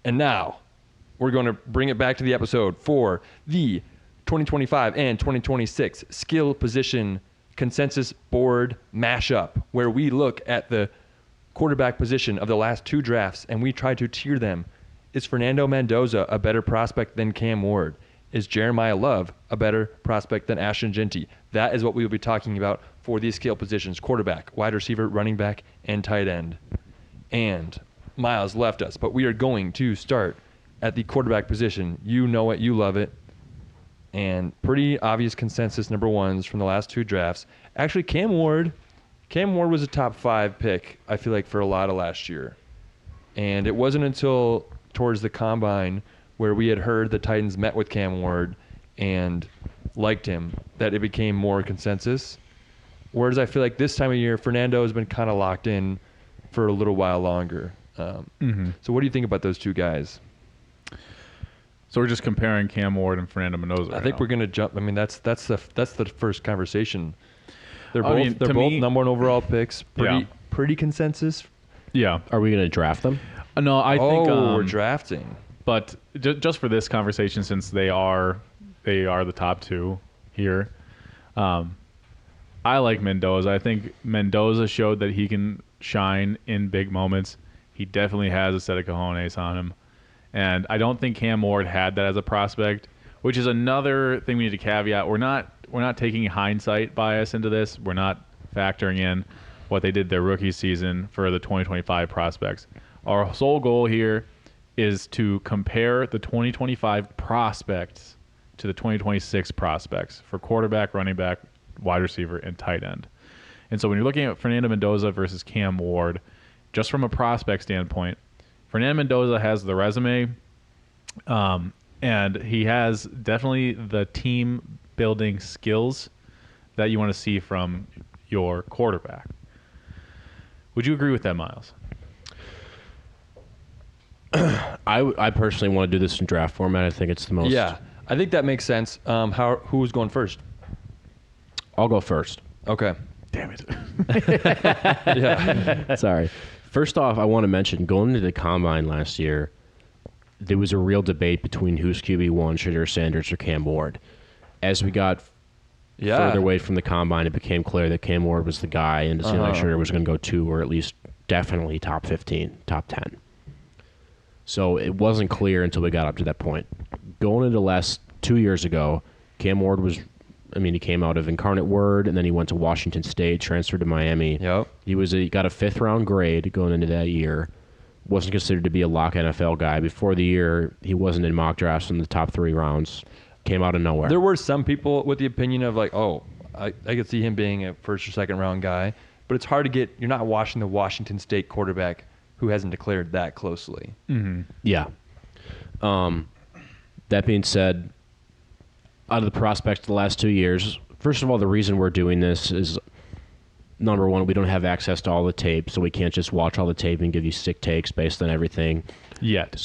And now we're going to bring it back to the episode for the 2025 and 2026 skill position consensus board mashup, where we look at the quarterback position of the last 2 drafts and we try to tier them. Is Fernando Mendoza a better prospect than Cam Ward? Is Jeremiyah Love a better prospect than Ashton Jeanty? That is what we will be talking about for these skill positions: quarterback, wide receiver, running back, and tight end. And Miles left us, but we are going to start at the quarterback position. You know it, you love it. And pretty obvious consensus number ones from the last 2 drafts. Actually, Cam Ward was a top 5 pick, I feel like, for a lot of last year. And it wasn't until towards the combine where we had heard the Titans met with Cam Ward and liked him that it became more consensus. Whereas I feel like this time of year, Fernando has been kind of locked in for a little while longer. So what do you think about those 2 guys? So we're just comparing Cam Ward and Fernando Mendoza. I think we're going to jump. I mean, that's the first conversation. They're both number 1 overall picks. Pretty consensus. Yeah. Are we going to draft them? No, I think we're drafting. But just for this conversation, since they are the top 2 here, I like Mendoza. I think Mendoza showed that he can shine in big moments. He definitely has a set of cojones on him. And I don't think Cam Ward had that as a prospect, which is another thing we need to caveat. We're not taking hindsight bias into this. We're not factoring in what they did their rookie season for the 2025 prospects. Our sole goal here is to compare the 2025 prospects to the 2026 prospects for quarterback, running back, wide receiver, and tight end. And so when you're looking at Fernando Mendoza versus Cam Ward, just from a prospect standpoint, Fernando Mendoza has the resume, and he has definitely the team building skills that you want to see from your quarterback. Would you agree with that, Miles? I personally want to do this in draft format. I think it's the most. Yeah, I think that makes sense. Who's going first? I'll go first. Okay. Damn it. Yeah. Sorry. First off, I want to mention, going into the combine last year, there was a real debate between who's QB1, Shedeur Sanders or Cam Ward. As we got further away from the combine, it became clear that Cam Ward was the guy, and it seemed like Shedeur was going to go 2 or at least definitely top 15, top 10. So it wasn't clear until we got up to that point. Going into the last 2 years ago, Cam Ward was, he came out of Incarnate Word, and then he went to Washington State, transferred to Miami. Yep. He got a 5th-round grade going into that year. Wasn't considered to be a lock NFL guy. Before the year, he wasn't in mock drafts in the top 3 rounds. Came out of nowhere. There were some people with the opinion of like, I could see him being a 1st or 2nd round guy, but it's hard to get. You're not watching the Washington State quarterback who hasn't declared that closely. Mm-hmm. Yeah. That being said, out of the prospects the last 2 years, first of all, the reason we're doing this is, number one, we don't have access to all the tape, so we can't just watch all the tape and give you sick takes based on everything. Yet.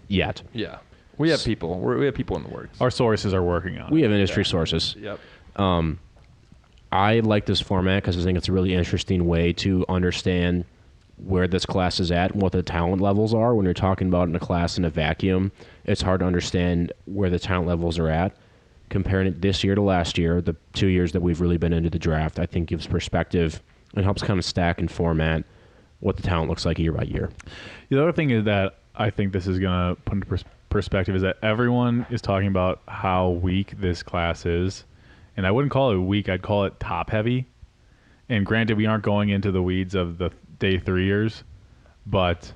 Yeah. We have people. We have people in the works. Our sources are working on it. We have industry sources. Yep. I like this format because I think it's a really interesting way to understand where this class is at and what the talent levels are. When you're talking about in a class in a vacuum, it's hard to understand where the talent levels are at. Comparing it this year to last year, the 2 years that we've really been into the draft, I think gives perspective and helps kind of stack and format what the talent looks like year by year. The other thing is that I think this is going to put into perspective is that everyone is talking about how weak this class is. And I wouldn't call it weak. I'd call it top-heavy. And granted, we aren't going into the weeds of the day 3-ers, but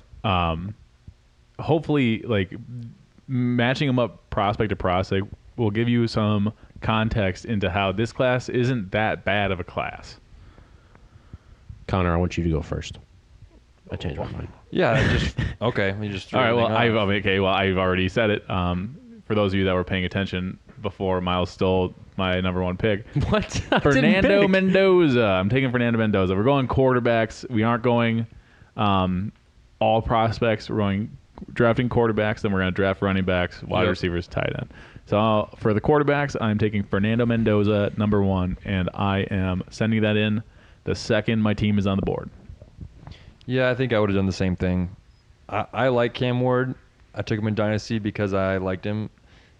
hopefully, like, matching them up prospect to prospect will give you some context into how this class isn't that bad of a class. Connor, I want you to go first. I changed my mind. Yeah, okay. We just all right. Well, I've already said it. For those of you that were paying attention before, Miles stole my number 1 pick. What? Fernando Mendoza. I'm taking Fernando Mendoza. We're going quarterbacks. We aren't going all prospects. We're going drafting quarterbacks. Then we're going to draft running backs, wide receivers, tight end. So for the quarterbacks, I'm taking Fernando Mendoza, number 1, and I am sending that in the second my team is on the board. Yeah, I think I would have done the same thing. I like Cam Ward. I took him in Dynasty because I liked him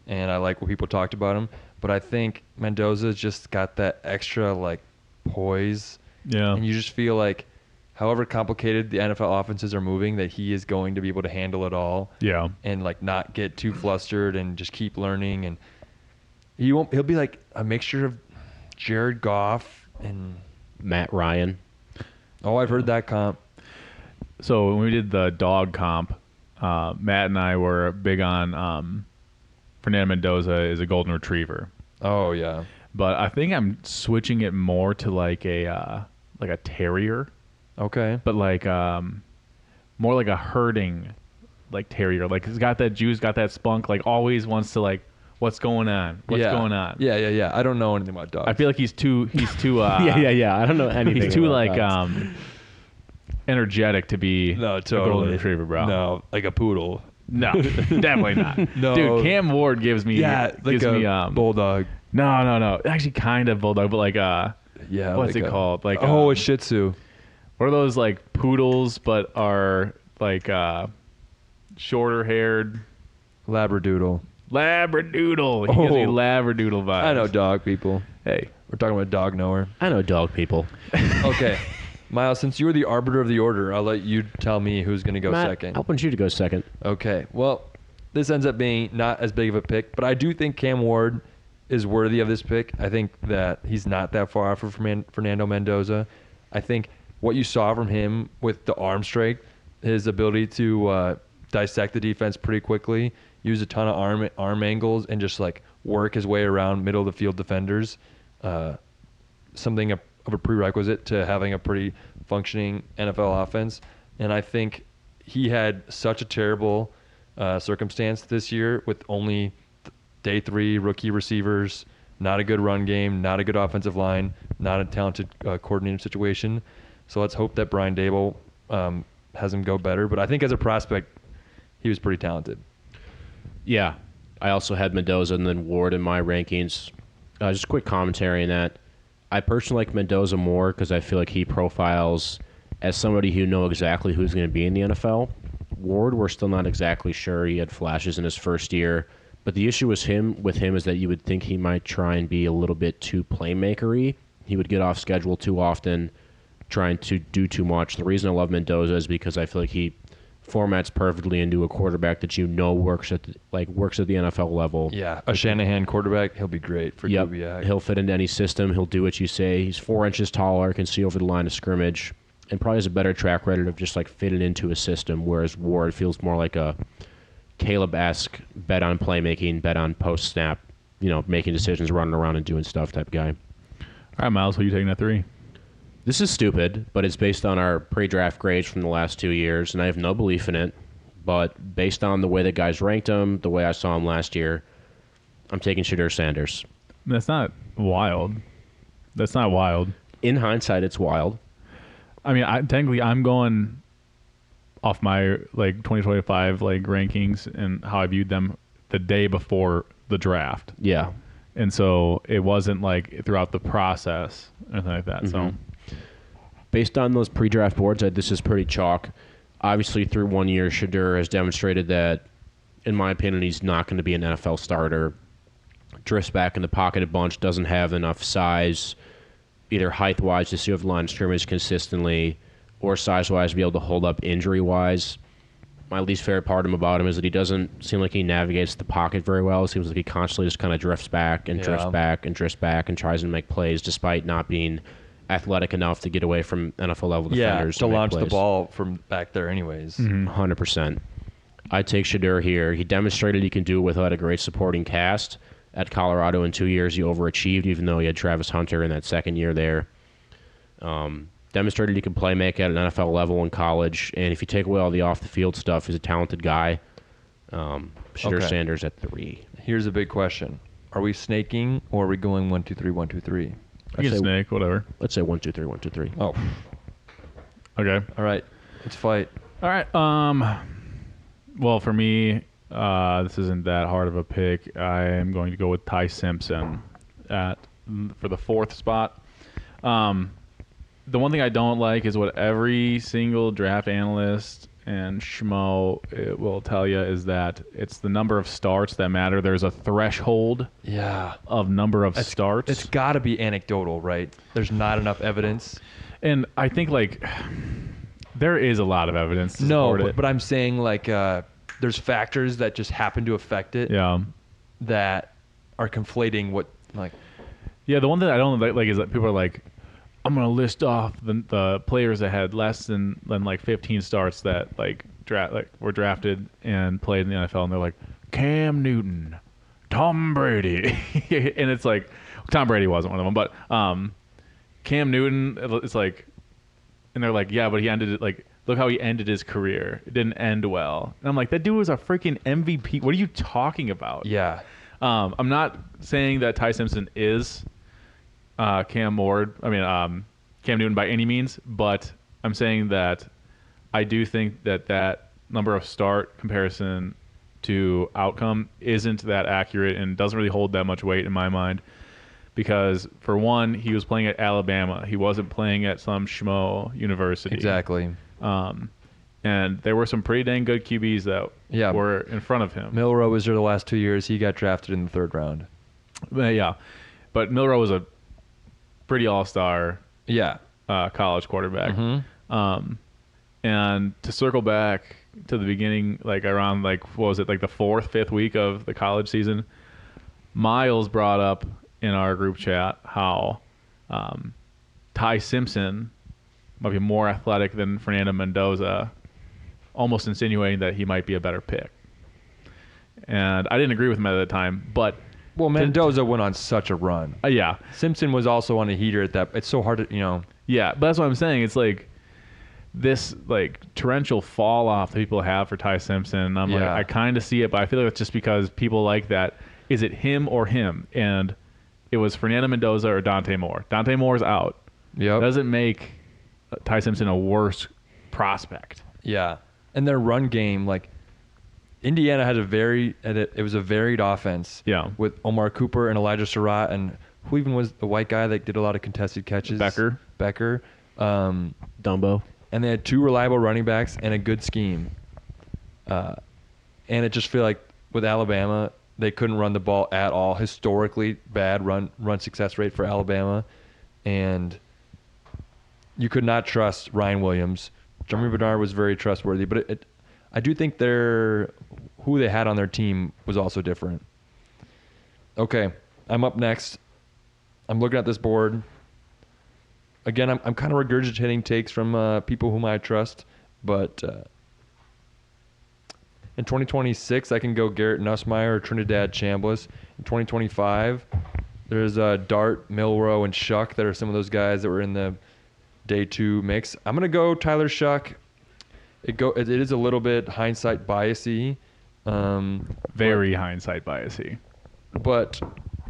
and I like what people talked about him. But I think Mendoza's just got that extra like poise. Yeah. And you just feel like however complicated the NFL offenses are moving, that he is going to be able to handle it all. Yeah. And like not get too flustered and just keep learning. And he'll be like a mixture of Jared Goff and Matt Ryan. Oh, I've heard that comp. So when we did the dog comp, Matt and I were big on Fernando Mendoza is a golden retriever. Oh yeah. But I think I'm switching it more to like a terrier, Okay. but like more like a herding like terrier. Like he's got that juice, got that spunk. Like always wants to like, what's going on? What's going on? Yeah. I don't know anything about dogs. I feel like he's too. Yeah. I don't know anything. He's too about like dogs. energetic to to be no, a totally. golden retriever, bro. No, like a poodle. No, definitely not. No. Dude, Cam Ward gives me bulldog. No. Actually, kind of bulldog, but like Yeah. what's like it called? Like a Shih Tzu. what are those like poodles, but are like shorter haired Labradoodle. Labradoodle. He gives me Labradoodle vibes. I know dog people. Hey, We're talking about a dog knower. I know dog people. Okay. Miles, since you were the arbiter of the order, I'll let you tell me who's going to go Matt, second. I want you to go second. Okay. Well, this ends up being not as big of a pick, but I do think Cam Ward is worthy of this pick. I think that he's not that far off from Fernando Mendoza. I think what you saw from him with the arm strength, his ability to dissect the defense pretty quickly, use a ton of arm angles, and just like work his way around middle of the field defenders, something of a prerequisite to having a pretty functioning NFL offense. And I think he had such a terrible circumstance this year with only day 3 rookie receivers, not a good run game, not a good offensive line, not a talented coordinator situation. So let's hope that Brian Dable has him go better. But I think as a prospect, he was pretty talented. Yeah. I also had Mendoza and then Ward in my rankings. Just a quick commentary on that. I personally like Mendoza more because I feel like he profiles as somebody who knows exactly who's going to be in the NFL. Ward, we're still not exactly sure. He had flashes in his first year. But the issue with him is that you would think he might try and be a little bit too playmaker-y. He would get off schedule too often, trying to do too much. The reason I love Mendoza is because I feel like he formats perfectly into a quarterback that you know works at the NFL level. Yeah, a Shanahan quarterback, he'll be great for Yep. QBI. He'll fit into any system. He'll do what you say. He's 4 inches taller, can see over the line of scrimmage, and probably has a better track record of just like fitting into a system, whereas Ward feels more like a Caleb-esque bet on playmaking, bet on post-snap, making decisions, running around and doing stuff type guy. all right, Miles, who are you taking at 3? This is stupid, but it's based on our pre-draft grades from the last 2 years, and I have no belief in it. But based on the way the guys ranked him, the way I saw him last year, I'm taking Shedeur Sanders. That's not wild. That's not wild. In hindsight, it's wild. I mean, technically, I'm going off my like 2025 like rankings and how I viewed them the day before the draft. Yeah. And so it wasn't like throughout the process or anything like that. Mm-hmm. So Based on those pre-draft boards, this is pretty chalk. Obviously, through 1 year, Shedeur has demonstrated that, in my opinion, he's not going to be an NFL starter. Drifts back in the pocket a bunch, doesn't have enough size, either height-wise to see over the line of scrimmage consistently, or size-wise to be able to hold up injury-wise. My least favorite part about him is that he doesn't seem like he navigates the pocket very well. It seems like he constantly just kind of drifts back and drifts back and drifts back and tries to make plays despite not being athletic enough to get away from NFL level defenders. To launch make the plays. ball from back there anyways. 100%. I take Shedeur here. He demonstrated he can do it without a great supporting cast. At Colorado in 2 years, he overachieved, even though he had Travis Hunter in that second year there. Demonstrated he can play make at an NFL level in college. And if you take away all the off-the-field stuff, he's a talented guy. Shedeur Sanders at 3. Here's a big question. Are we snaking or are we going 1, 2, 3, 1, 2, 3? you can snake, whatever. Let's say 1, 2, 3, 1, 2, 3. Oh, Okay. all right. Let's fight. All right. Well, for me, this isn't that hard of a pick. I am going to go with Ty Simpson for the 4th spot. The one thing I don't like is what every single draft analyst and Schmo will tell you is that it's the number of starts that matter. There's a threshold of number of starts. It's got to be anecdotal, right? There's not enough evidence. And I think, like, there is a lot of evidence to support it. But I'm saying, like, there's factors that just happen to affect it that are conflating what, like... Yeah, the one that I don't like is that people are like, I'm going to list off the players that had less than like 15 starts that were drafted and played in the NFL, and they're like, Cam Newton, Tom Brady. And it's like, Tom Brady wasn't one of them, but Cam Newton, it's like, and they're like, yeah, but he ended it, like, look how he ended his career. It didn't end well. And I'm like, that dude was a freaking MVP. What are you talking about? Yeah. I'm not saying that Ty Simpson is Cam Newton by any means, but I'm saying that I do think that number of start comparison to outcome isn't that accurate and doesn't really hold that much weight in my mind, because for one, he was playing at Alabama. He wasn't playing at some schmo university. Exactly. And there were some pretty dang good QBs that were in front of him. Milroe was there the last 2 years. He got drafted in the 3rd round. But Milroe was a pretty all-star college quarterback. Mm-hmm. And to circle back to the beginning, like around like, what was it, like the 4th, 5th week of the college season, Miles brought up in our group chat how Ty Simpson might be more athletic than Fernando Mendoza, almost insinuating that he might be a better pick. And I didn't agree with him at the time, but... Well, Mendoza went on such a run. Yeah. Simpson was also on a heater at that. It's so hard to, Yeah, but that's what I'm saying. It's like this like torrential fall off that people have for Ty Simpson. And I'm like, I kind of see it, but I feel like it's just because people like that. Is it him or him? And it was Fernando Mendoza or Dante Moore. Dante Moore's out. Yep. Doesn't make Ty Simpson a worse prospect. Yeah. And their run game, like, Indiana had it was a varied offense. Yeah. With Omar Cooper and Elijah Surratt, and who even was the white guy that did a lot of contested catches? Becker. Dumbo. And they had 2 reliable running backs and a good scheme. And it just feel like with Alabama, they couldn't run the ball at all. Historically bad run success rate for Alabama. And you could not trust Ryan Williams. Jeremy Bernard was very trustworthy, but I do think who they had on their team was also different. Okay, I'm up next. I'm looking at this board. Again, I'm kind of regurgitating takes from people whom I trust, but in 2026, I can go Garrett Nussmeier or Trinidad Chambliss. In 2025, there's Dart, Milroe, and Shuck that are some of those guys that were in the day 2 mix. I'm going to go Tyler Shuck. It is a little bit hindsight biasy. Very hindsight biasy. But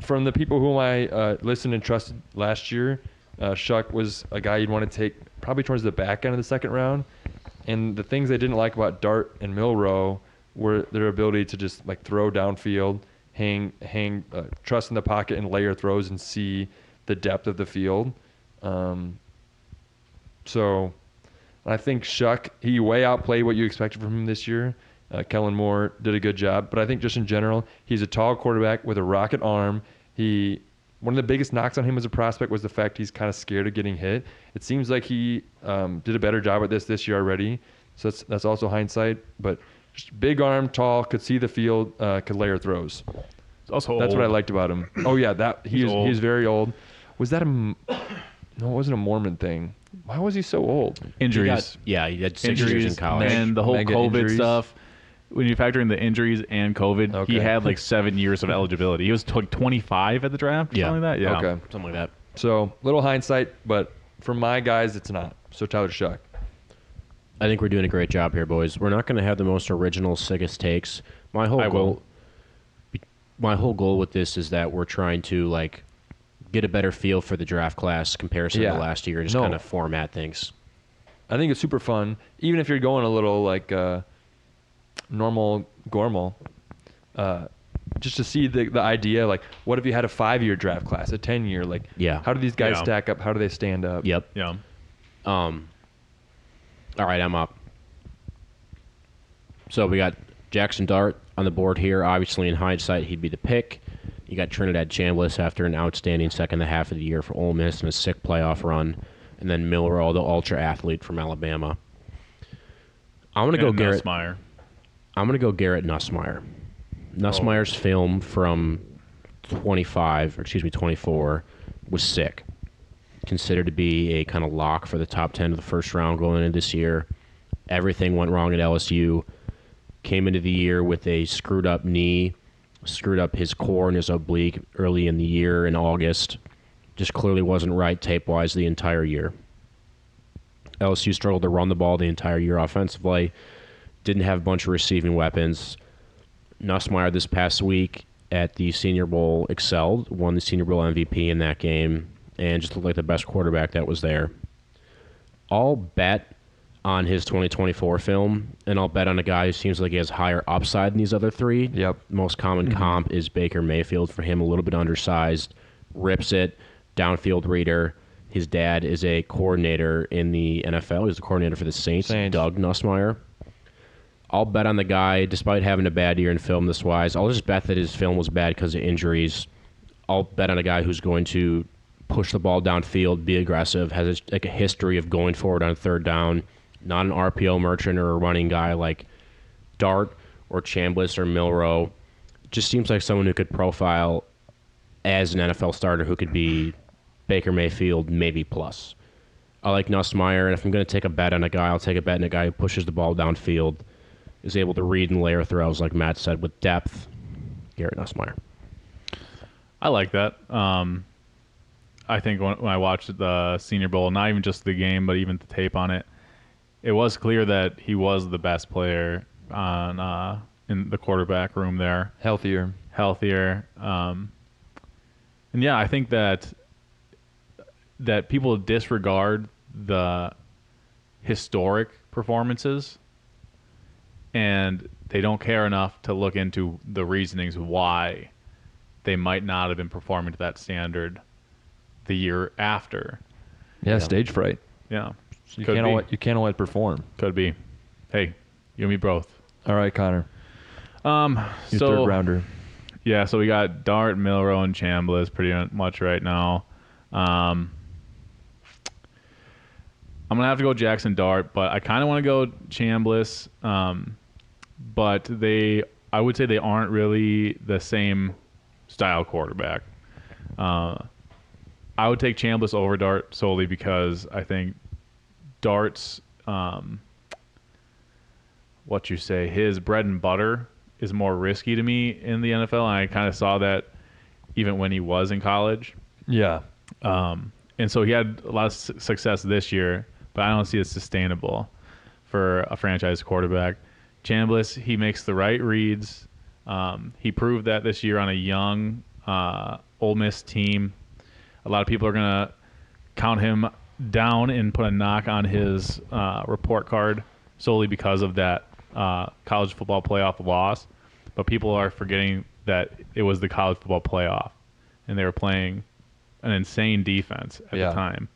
from the people whom I listened and trusted last year, Shuck was a guy you'd want to take probably towards the back end of the 2nd round. And the things I didn't like about Dart and Milroe were their ability to just like throw downfield, hang, trust in the pocket and layer throws and see the depth of the field. So I think Shuck, he way outplayed what you expected from him this year. Kellen Moore did a good job. But I think just in general, he's a tall quarterback with a rocket arm. One of the biggest knocks on him as a prospect was the fact he's kind of scared of getting hit. It seems like he did a better job at this year already. So that's also hindsight. But just big arm, tall, could see the field, could layer throws. Also that's old. what I liked about him. Oh, yeah, he's very old. Was that no, it wasn't a Mormon thing. Why was he so old? Injuries. He had 6 years in college. And the whole Mega COVID injuries. stuff. When you factor in the injuries and COVID, he Okay. had like 7 years of eligibility. He was like 25 at the draft, something like that. Yeah. Okay. Something like that. So, little hindsight, but for my guys, it's not. So, Tyler Shuck. I think we're doing a great job here, boys. We're not going to have the most original, sickest takes. My whole goal with this is that we're trying to like get a better feel for the draft class comparison to last year, just kind of format things. I think it's super fun, even if you're going a little like normal Gormal, just to see the idea, like what if you had a 5-year draft class, a 10-year, like how do these guys stack up? How do they stand up? Yep. Yeah. All right, I'm up. So we got Jackson Dart on the board here. Obviously, in hindsight, he'd be the pick. You got Trinidad Chambliss after an outstanding second half of the year for Ole Miss and a sick playoff run. And then Milroe, the ultra athlete from Alabama. I'm gonna go Garrett Nussmeier. I'm gonna go Garrett Nussmeier. Nussmeier's film from 24 was sick. Considered to be a kind of lock for the top 10 of the first round going into this year. Everything went wrong at LSU. Came into the year with a screwed up knee, screwed up his core and his oblique early in the year in August. Just clearly wasn't right tape-wise the entire year. LSU struggled to run the ball the entire year offensively. Didn't have a bunch of receiving weapons. Nussmeier this past week at the Senior Bowl excelled, won the Senior Bowl MVP in that game, and just looked like the best quarterback that was there. I'll bet on his 2024 film, and I'll bet on a guy who seems like he has higher upside than these other three. Yep. Most common comp is Baker Mayfield. For him, a little bit undersized, rips it, downfield reader. His dad is a coordinator in the NFL. He's the coordinator for the Saints. Doug Nussmeier. I'll bet on the guy, despite having a bad year in film this wise. I'll just bet that his film was bad because of injuries. I'll bet on a guy who's going to push the ball downfield, be aggressive, has a history of going forward on third down, not an RPO merchant or a running guy like Dart or Chambliss or Milroe. Just seems like someone who could profile as an NFL starter who could be Baker Mayfield, maybe plus. I like Nussmeier, and if I'm going to take a bet on a guy, I'll take a bet on a guy who pushes the ball downfield, is able to read and layer throws, like Matt said, with depth. Garrett Nussmeier. I like that. I think when I watched the Senior Bowl, not even just the game, but even the tape on it, it was clear that he was the best player on in the quarterback room there. Healthier. And yeah, I think that people disregard the historic performances, and they don't care enough to look into the reasonings why they might not have been performing to that standard the year after. Yeah, stage fright. Yeah. You can't always perform. Could be. Hey, you and me both. All right, Connor. Your third rounder. Yeah, so we got Dart, Milroe, and Chambliss pretty much right now. I'm going to have to go Jackson Dart, but I kind of want to go Chambliss. But I would say they aren't really the same style quarterback. I would take Chambliss over Dart solely because I think Dart's, his bread and butter is more risky to me in the NFL, and I kind of saw that even when he was in college. Yeah. And so he had a lot of success this year, but I don't see it sustainable for a franchise quarterback. Chambliss, he makes the right reads. He proved that this year on a young Ole Miss team. A lot of people are going to count him down and put a knock on his report card solely because of that college football playoff loss. But people are forgetting that it was the college football playoff, and they were playing an insane defense at the time.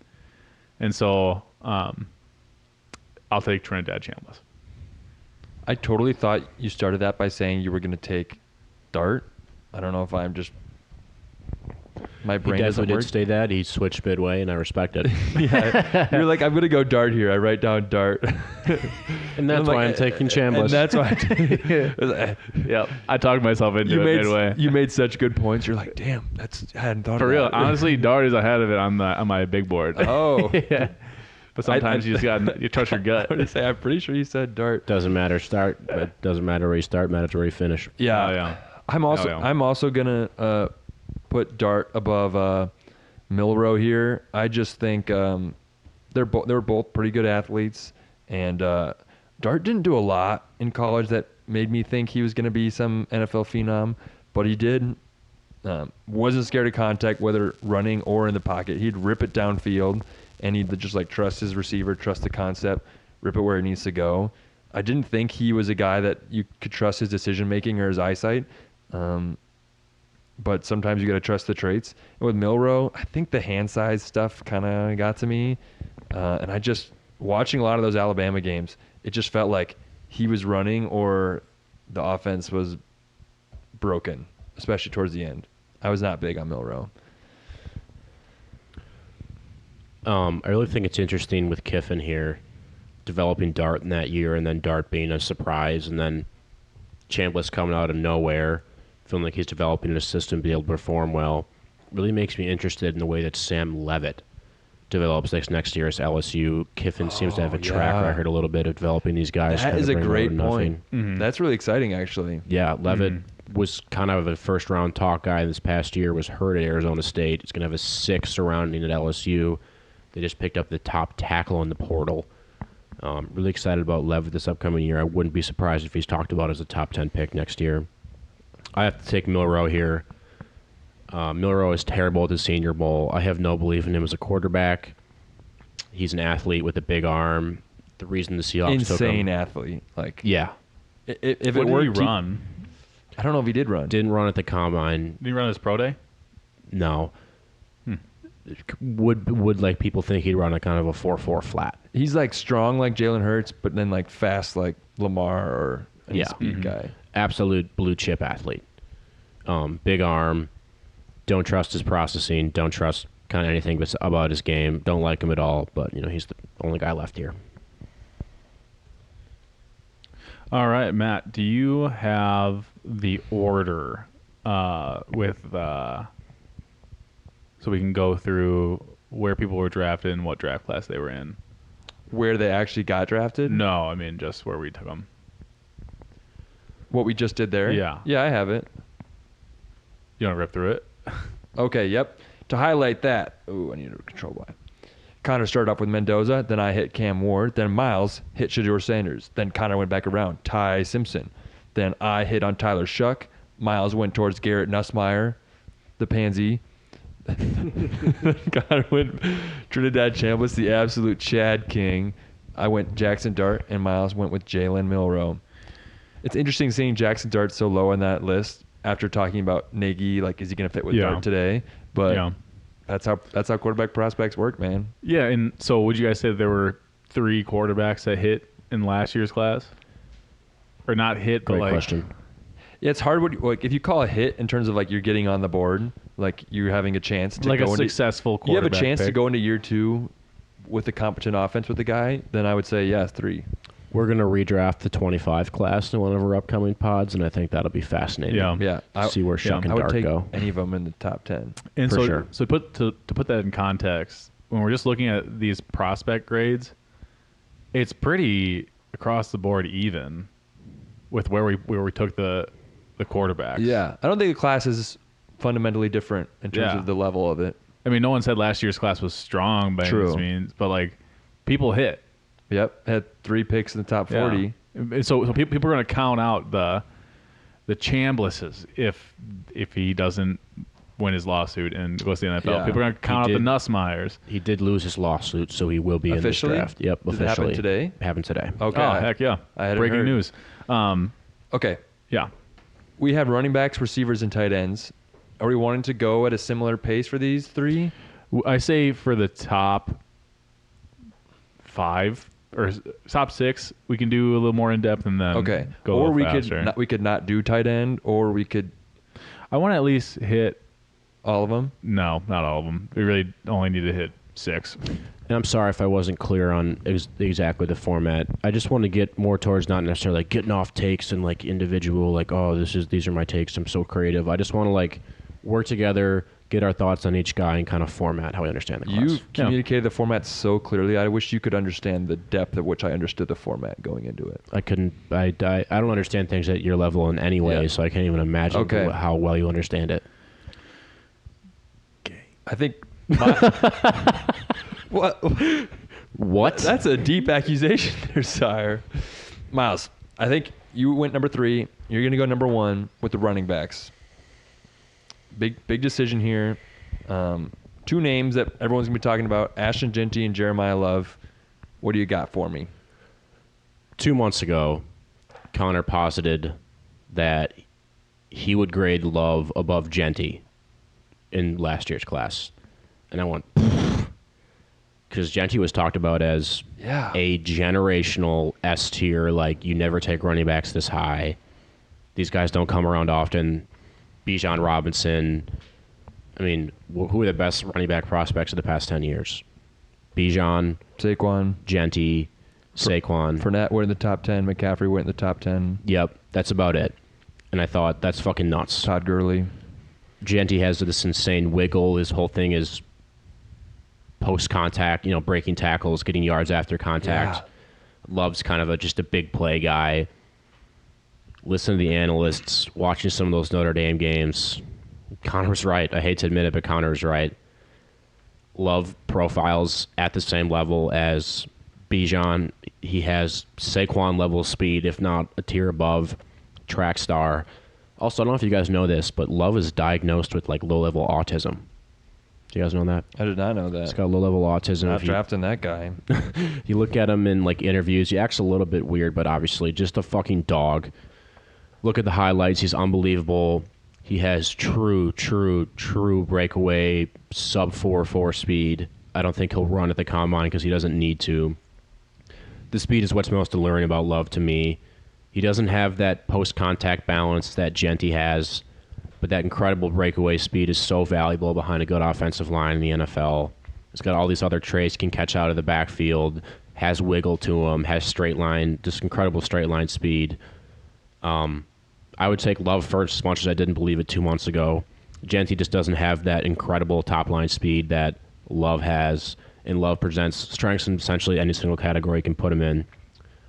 And so I'll take Trinidad Chambliss. I totally thought you started that by saying you were going to take Dart. I don't know if I'm just... My brain doesn't work. He definitely did say that. He switched midway, and I respect it. Yeah, you're like, I'm going to go Dart here. I write down Dart. And that's why I'm taking Chambliss. And that's why Yep. I talked myself into it midway. You made such good points. You're like, damn, I hadn't thought For of real. that. Honestly, Dart is ahead of it on my big board. Oh. Yeah. But sometimes you just got you trust your gut. I would say, I'm pretty sure you said Dart. Doesn't matter. It doesn't matter where you start. Matters where you finish. Yeah. Oh, yeah. I'm also gonna put Dart above Milroe here. I just think they're both pretty good athletes, and Dart didn't do a lot in college that made me think he was going to be some NFL phenom, but he did. Wasn't scared of contact, whether running or in the pocket. He'd rip it downfield, and he'd just like trust his receiver, trust the concept, rip it where it needs to go. I didn't think he was a guy that you could trust his decision making or his eyesight. But sometimes you got to trust the traits. And with Milroe, I think the hand size stuff kind of got to me. And I just, watching a lot of those Alabama games, it just felt like he was running or the offense was broken, especially towards the end. I was not big on Milroe. I really think it's interesting with Kiffin here, developing Dart in that year, and then Dart being a surprise, and then Chambliss coming out of nowhere, feeling like he's developing a system to be able to perform well. Really makes me interested in the way that Sam Levitt develops next year as LSU. Kiffin seems to have a track record a little bit of developing these guys. That is a great point. That's really exciting, actually. Yeah, Levitt was kind of a first-round talk guy this past year, was hurt at Arizona State. He's going to have a 6 surrounding at LSU. They just picked up the top tackle in the portal. Really excited about Levitt this upcoming year. I wouldn't be surprised if he's talked about as a top 10 pick next year. I have to take Milroe here. Milroe is terrible at the Senior Bowl. I have no belief in him as a quarterback. He's an athlete with a big arm. The reason the Seahawks took him... Insane athlete. Like, yeah. If what it worked, did he run? I don't know if he did run. Didn't run at the Combine. Did he run his pro day? No. Would like people think he'd run a kind of a 4.4 flat. He's like strong like Jalen Hurts, but then like fast like Lamar or any speed guy. Absolute blue chip athlete. Big arm. Don't trust his processing. Don't trust kind of anything about his game. Don't like him at all. But he's the only guy left here. All right, Matt. Do you have the order so we can go through where people were drafted and what draft class they were in? Where they actually got drafted? No, I mean just where we took them. What we just did there? Yeah. Yeah, I have it. You want to rip through it? Okay, yep. To highlight that, I need a control Y. Connor started off with Mendoza, then I hit Cam Ward, then Miles hit Shedeur Sanders, then Connor went back around, Ty Simpson. Then I hit on Tyler Shuck. Miles went towards Garrett Nussmeier, the pansy. Connor went Trinidad Chambliss, the absolute Chad King. I went Jackson Dart, and Miles went with Jalen Milroe. It's interesting seeing Jackson Dart so low on that list after talking about Nagy, like, is he going to fit with Dart today? But that's how quarterback prospects work, man. Yeah, and so would you guys say there were 3 quarterbacks that hit in last year's class? Or not hit, but Great question. Yeah, it's hard. If you call a hit in terms of like you're getting on the board, like you're having a chance to like go a successful you have a quarterback chance to pick. go into year 2 with a competent offense with the guy, then I would say yes, 3. We're going to redraft the 25 class in one of our upcoming pods, and I think that'll be fascinating. Yeah. See where Shuck and I would Dart take go. any of them in the top 10. And For sure. So to put that in context, when we're just looking at these prospect grades, it's pretty across the board even with where we took the quarterbacks. Yeah. I don't think the class is fundamentally different in terms of the level of it. I mean, no one said last year's class was strong by any means, but like people hit. Yep. Had 3 picks in the top 40. Yeah. So people are going to count out the Chamblisses if he doesn't win his lawsuit and goes to the NFL. Yeah. People are going to count out the Nussmeyers. He did lose his lawsuit, so he will be Officially? in this draft. Yep, Did officially. it happen today? Happened today. Okay. Oh, heck yeah. I hadn't Breaking heard. news. Okay. Yeah. We have running backs, receivers, and tight ends. Are we wanting to go at a similar pace for these 3? I say for the top 5 or top 6, we can do a little more in depth and then go or a little we faster. could not do tight end, or we could I want to at least hit. all of them. No, not all of them. We really only need to hit 6. And I'm sorry if I wasn't clear on exactly the format. I just want to get more towards not necessarily like getting off takes and like individual, like, oh, these are my takes. I'm so creative. I just want to like work together, get our thoughts on each guy, and kind of format how we understand the class. You've communicated the format so clearly. I wish you could understand the depth at which I understood the format going into it. I couldn't. I don't understand things at your level in any way, so I can't even imagine how well you understand it. I think. What? What? That's a deep accusation there, sire. Miles, I think you went number 3. You're going to go number 1 with the running backs. Big decision here. 2 names that everyone's going to be talking about, Ashton Jeanty and Jeremiyah Love. What do you got for me? 2 months ago, Connor posited that he would grade Love above Jeanty in last year's class. And I went, because Jeanty was talked about as a generational S tier. Like, you never take running backs this high. These guys don't come around often. Bijan Robinson. I mean, who are the best running back prospects of the past 10 years? Bijan, Saquon, Jeanty, Saquon. Fournette went in the top 10. McCaffrey went in the top 10. Yep, that's about it. And I thought, that's fucking nuts. Todd Gurley. Jeanty has this insane wiggle. His whole thing is post-contact, breaking tackles, getting yards after contact. Yeah. Love's kind of just a big play guy. Listen to the analysts, watching some of those Notre Dame games. Connor's right. I hate to admit it, but Connor's right. Love profiles at the same level as Bijan. He has Saquon level speed, if not a tier above. Track star. Also, I don't know if you guys know this, but Love is diagnosed with low-level autism. Do you guys know that? I did not know that. He's got low-level autism. Not drafting that guy. You look at him in interviews, he acts a little bit weird, but obviously just a fucking dog. Look at the highlights. He's unbelievable. He has true breakaway sub 4.4 speed. I don't think he'll run at the combine because he doesn't need to. The speed is what's most alluring about Love to me. He doesn't have that post-contact balance that Jeanty has, but that incredible breakaway speed is so valuable behind a good offensive line in the NFL. He's got all these other traits, can catch out of the backfield, has wiggle to him, has straight line, just incredible straight line speed. I would take Love first as much as I didn't believe it 2 months ago. Jeanty just doesn't have that incredible top-line speed that Love has, and Love presents strengths in essentially any single category you can put him in.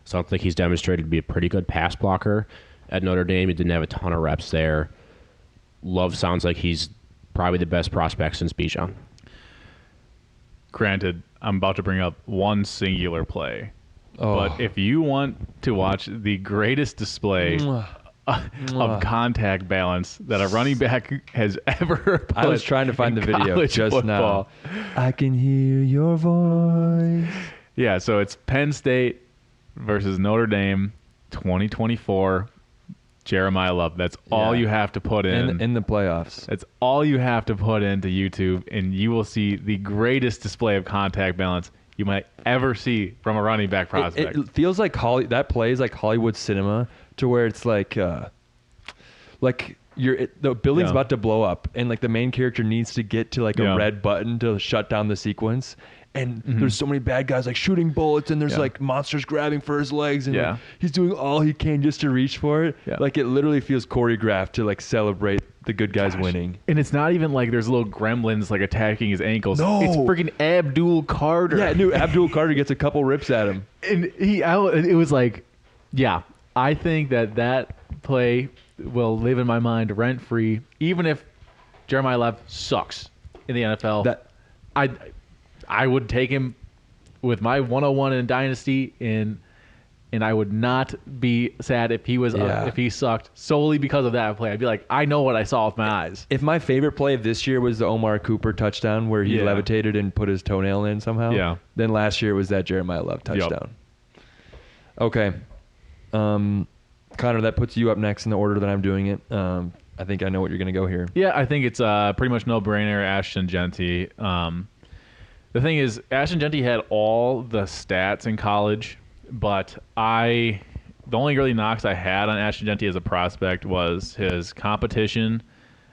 So I think he's demonstrated to be a pretty good pass blocker. At Notre Dame, he didn't have a ton of reps there. Love sounds like he's probably the best prospect since Bijan. Granted, I'm about to bring up one singular play. But if you want to watch the greatest display of contact balance that a running back has ever put I was trying to find the video just football. now. I can hear your voice. Yeah, so it's Penn State versus Notre Dame, 2024. Jeremiyah Love. That's all you have to put in the playoffs. That's all you have to put into YouTube, and you will see the greatest display of contact balance you might ever see from a running back prospect. It feels like that play is like Hollywood cinema, to where it's the building's about to blow up, and the main character needs to get to a red button to shut down the sequence. And there's so many bad guys shooting bullets, and there's monsters grabbing for his legs, and he's doing all he can just to reach for it. Yeah. It literally feels choreographed to celebrate the good guys winning. And it's not even there's little gremlins attacking his ankles. No, it's freaking Abdul Carter. Yeah, Abdul Carter gets a couple rips at him, and it was I think that play will live in my mind rent free, even if Jeremiyah Love sucks in the NFL. I would take him with my 101 in Dynasty, and I would not be sad if he was if he sucked solely because of that play. I'd be like, I know what I saw with my eyes. If my favorite play of this year was the Omar Cooper touchdown where he levitated and put his toenail in somehow, then last year was that Jeremiyah Love touchdown. Yep. Okay. Connor, that puts you up next in the order that I'm doing it. I think I know what you're going to go here. Yeah, I think it's pretty much no-brainer, Ashton Jeanty. The thing is, Ashton Jeanty had all the stats in college, but the only really knocks I had on Ashton Jeanty as a prospect was his competition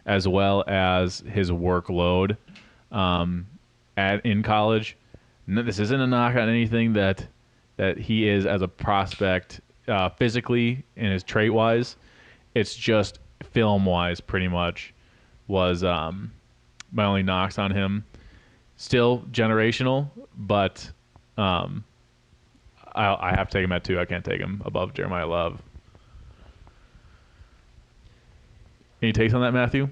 as well as his workload in college. This isn't a knock on anything that he is as a prospect physically and his trait-wise. It's just film-wise pretty much was my only knocks on him. Still generational, but I have to take him at 2. I can't take him above Jeremiyah Love. Any takes on that, Matthew?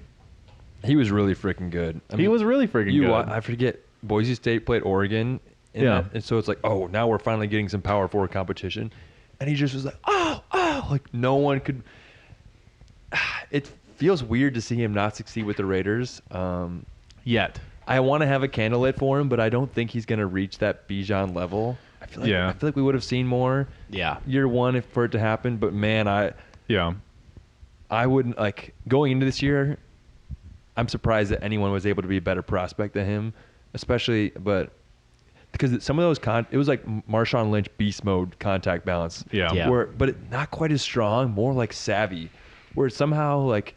He was really freaking good. He was really freaking good. I forget, Boise State played Oregon. And so it's now we're finally getting some Power 4 competition. And he just was no one could. It feels weird to see him not succeed with the Raiders. Yet. I want to have a candle lit for him, but I don't think he's going to reach that Bijan level. I feel like we would have seen more. Yeah. Year one for it to happen, but man, I wouldn't going into this year. I'm surprised that anyone was able to be a better prospect than him, especially. But because some of those it was like Marshawn Lynch beast mode contact balance. Yeah. Yeah. But not quite as strong, more like savvy, where somehow like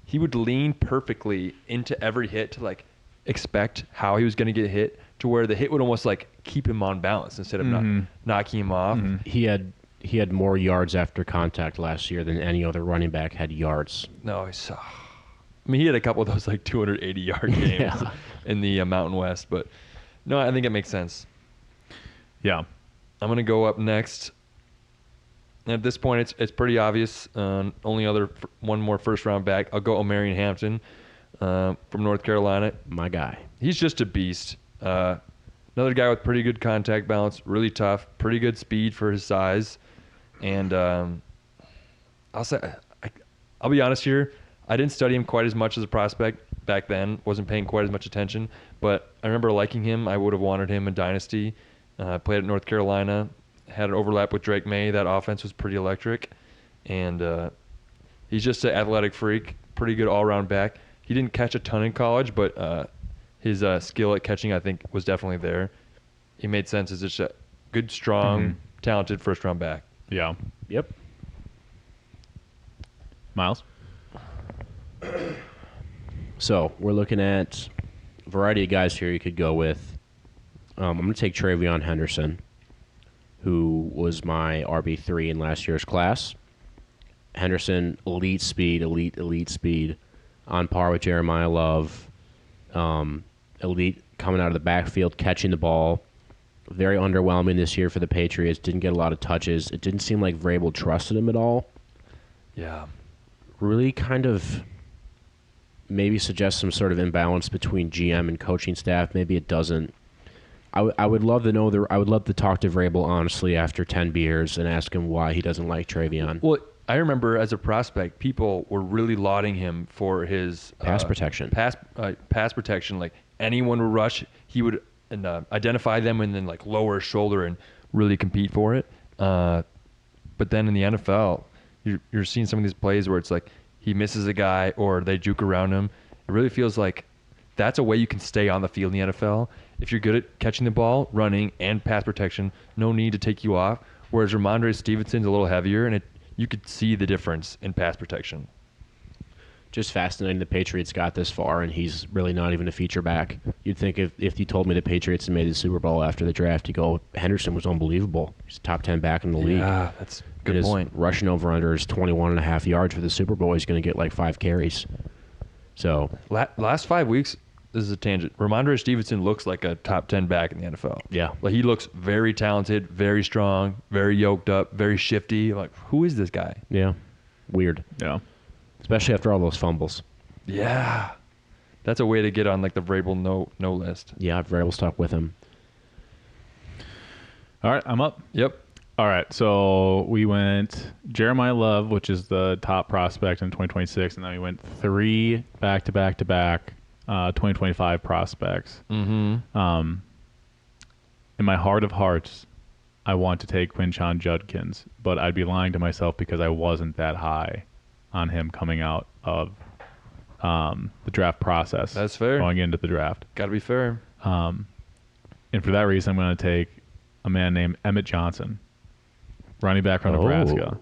he would lean perfectly into every hit to like expect how he was going to get hit, to where the hit would almost like keep him on balance instead of knocking him off. He had more yards after contact last year than any other running back had yards. No, he had a couple of those like 280-yard games Yeah. in the Mountain West, but no, I think it makes sense. Yeah. I'm gonna go up next. At this point, it's pretty obvious. Only one more first round back. I'll go Omarion Hampton from North Carolina. My guy. He's just a beast. Another guy with pretty good contact balance, really tough, pretty good speed for his size, and I'll be honest here. I didn't study him quite as much as a prospect back then. Wasn't paying quite as much attention, but I remember liking him. I would have wanted him in Dynasty. Played at North Carolina. Had an overlap with Drake May. That offense was pretty electric, and he's just an athletic freak. Pretty good all-around back. He didn't catch a ton in college, but his skill at catching, I think, was definitely there. He made sense as just a good, strong, talented first-round back. Yeah. Yep. Miles? So we're looking at a variety of guys here you could go with. I'm going to take Travion Henderson, who was my RB3 in last year's class. Henderson, elite speed, elite speed, on par with Jeremiyah Love. Elite coming out of the backfield, catching the ball. Very underwhelming this year for the Patriots. Didn't get a lot of touches. It didn't seem like Vrabel trusted him at all. Yeah. Really kind of maybe suggests some sort of imbalance between GM and coaching staff. Maybe it doesn't. I would love to know. I would love to talk to Vrabel honestly after 10 beers and ask him why he doesn't like Travion. Well, I remember as a prospect, people were really lauding him for his Pass protection. Pass protection. Like anyone would rush, he would identify them and then like lower his shoulder and really compete for it. But then in the NFL, you're seeing some of these plays where it's like he misses a guy or they juke around him. It really feels like that's a way you can stay on the field in the NFL. If you're good at catching the ball, running, and pass protection, no need to take you off. Whereas Ramondre Stevenson's a little heavier, and you could see the difference in pass protection. Just fascinating the Patriots got this far, and he's really not even a feature back. You'd think if you told me the Patriots had made the Super Bowl after the draft, you go, Henderson was unbelievable. He's a top 10 back in the league. Yeah, that's a good and point. His rushing over under is 21.5 yards for the Super Bowl. He's going to get like 5 carries. So last 5 weeks, this is a tangent. Ramondre Stevenson looks like a top 10 back in the NFL. Yeah. Like he looks very talented, very strong, very yoked up, very shifty. Like, who is this guy? yeah, weird. Yeah. Especially after all those fumbles. Yeah. That's a way to get on like the Vrabel no list. Yeah, Vrabel stuck with him. All right, I'm up. Yep. All right, so we went Jeremiyah Love, which is the top prospect in 2026, and then we went 3 back-to-back-to-back 2025 prospects. Mm-hmm. In my heart of hearts, I want to take Quinshon Judkins, but I'd be lying to myself because I wasn't that high on him coming out of the draft process. That's fair. Going into the draft. Got to be fair. And for that reason, I'm going to take a man named Emmett Johnson, running back from Nebraska.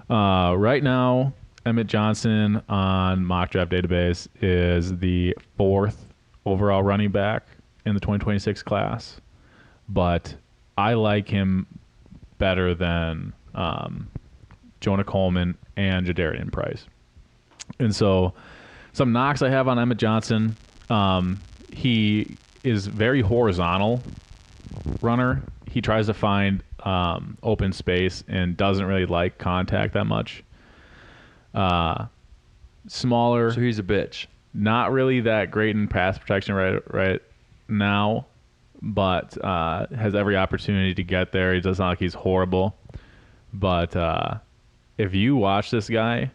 Right now, Emmett Johnson on mock draft database is the 4th overall running back in the 2026 class, but I like him better than Jonah Coleman and Jadarian Price. And so some knocks I have on Emmett Johnson, he is very horizontal runner. He tries to find open space and doesn't really like contact that much. Smaller. So he's a bitch. Not really that great in pass protection right now, but has every opportunity to get there. He doesn't like he's horrible. But if you watch this guy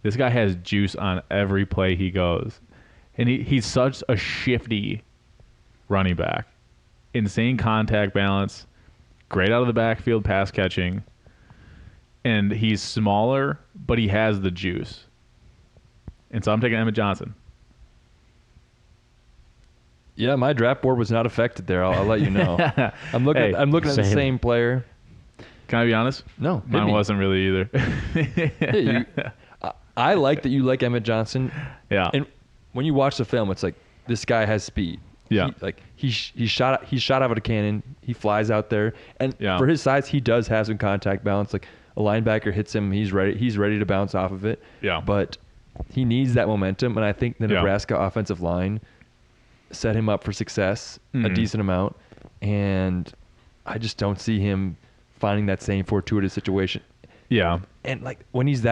has juice on every play he goes. And he's such a shifty running back. Insane contact balance, great out of the backfield pass catching, and he's smaller, but he has the juice. And so I'm taking Emmett Johnson. Yeah, my draft board was not affected there. I'll let you know. I'm looking. Hey, I'm looking at the same. same player. Can I be honest? No, hit Mine me. wasn't really either. Hey, I like that you like Emmett Johnson. Yeah. And when you watch the film, it's like this guy has speed. Yeah. He's shot out of a cannon. He flies out there, and Yeah. for his size, he does have some contact balance. Like a linebacker hits him, he's ready. He's ready to bounce off of it. Yeah. But he needs that momentum, and I think the Yeah. Nebraska offensive line set him up for success a Mhm. decent amount, and I just don't see him finding that same fortuitous situation. Yeah. And like when he's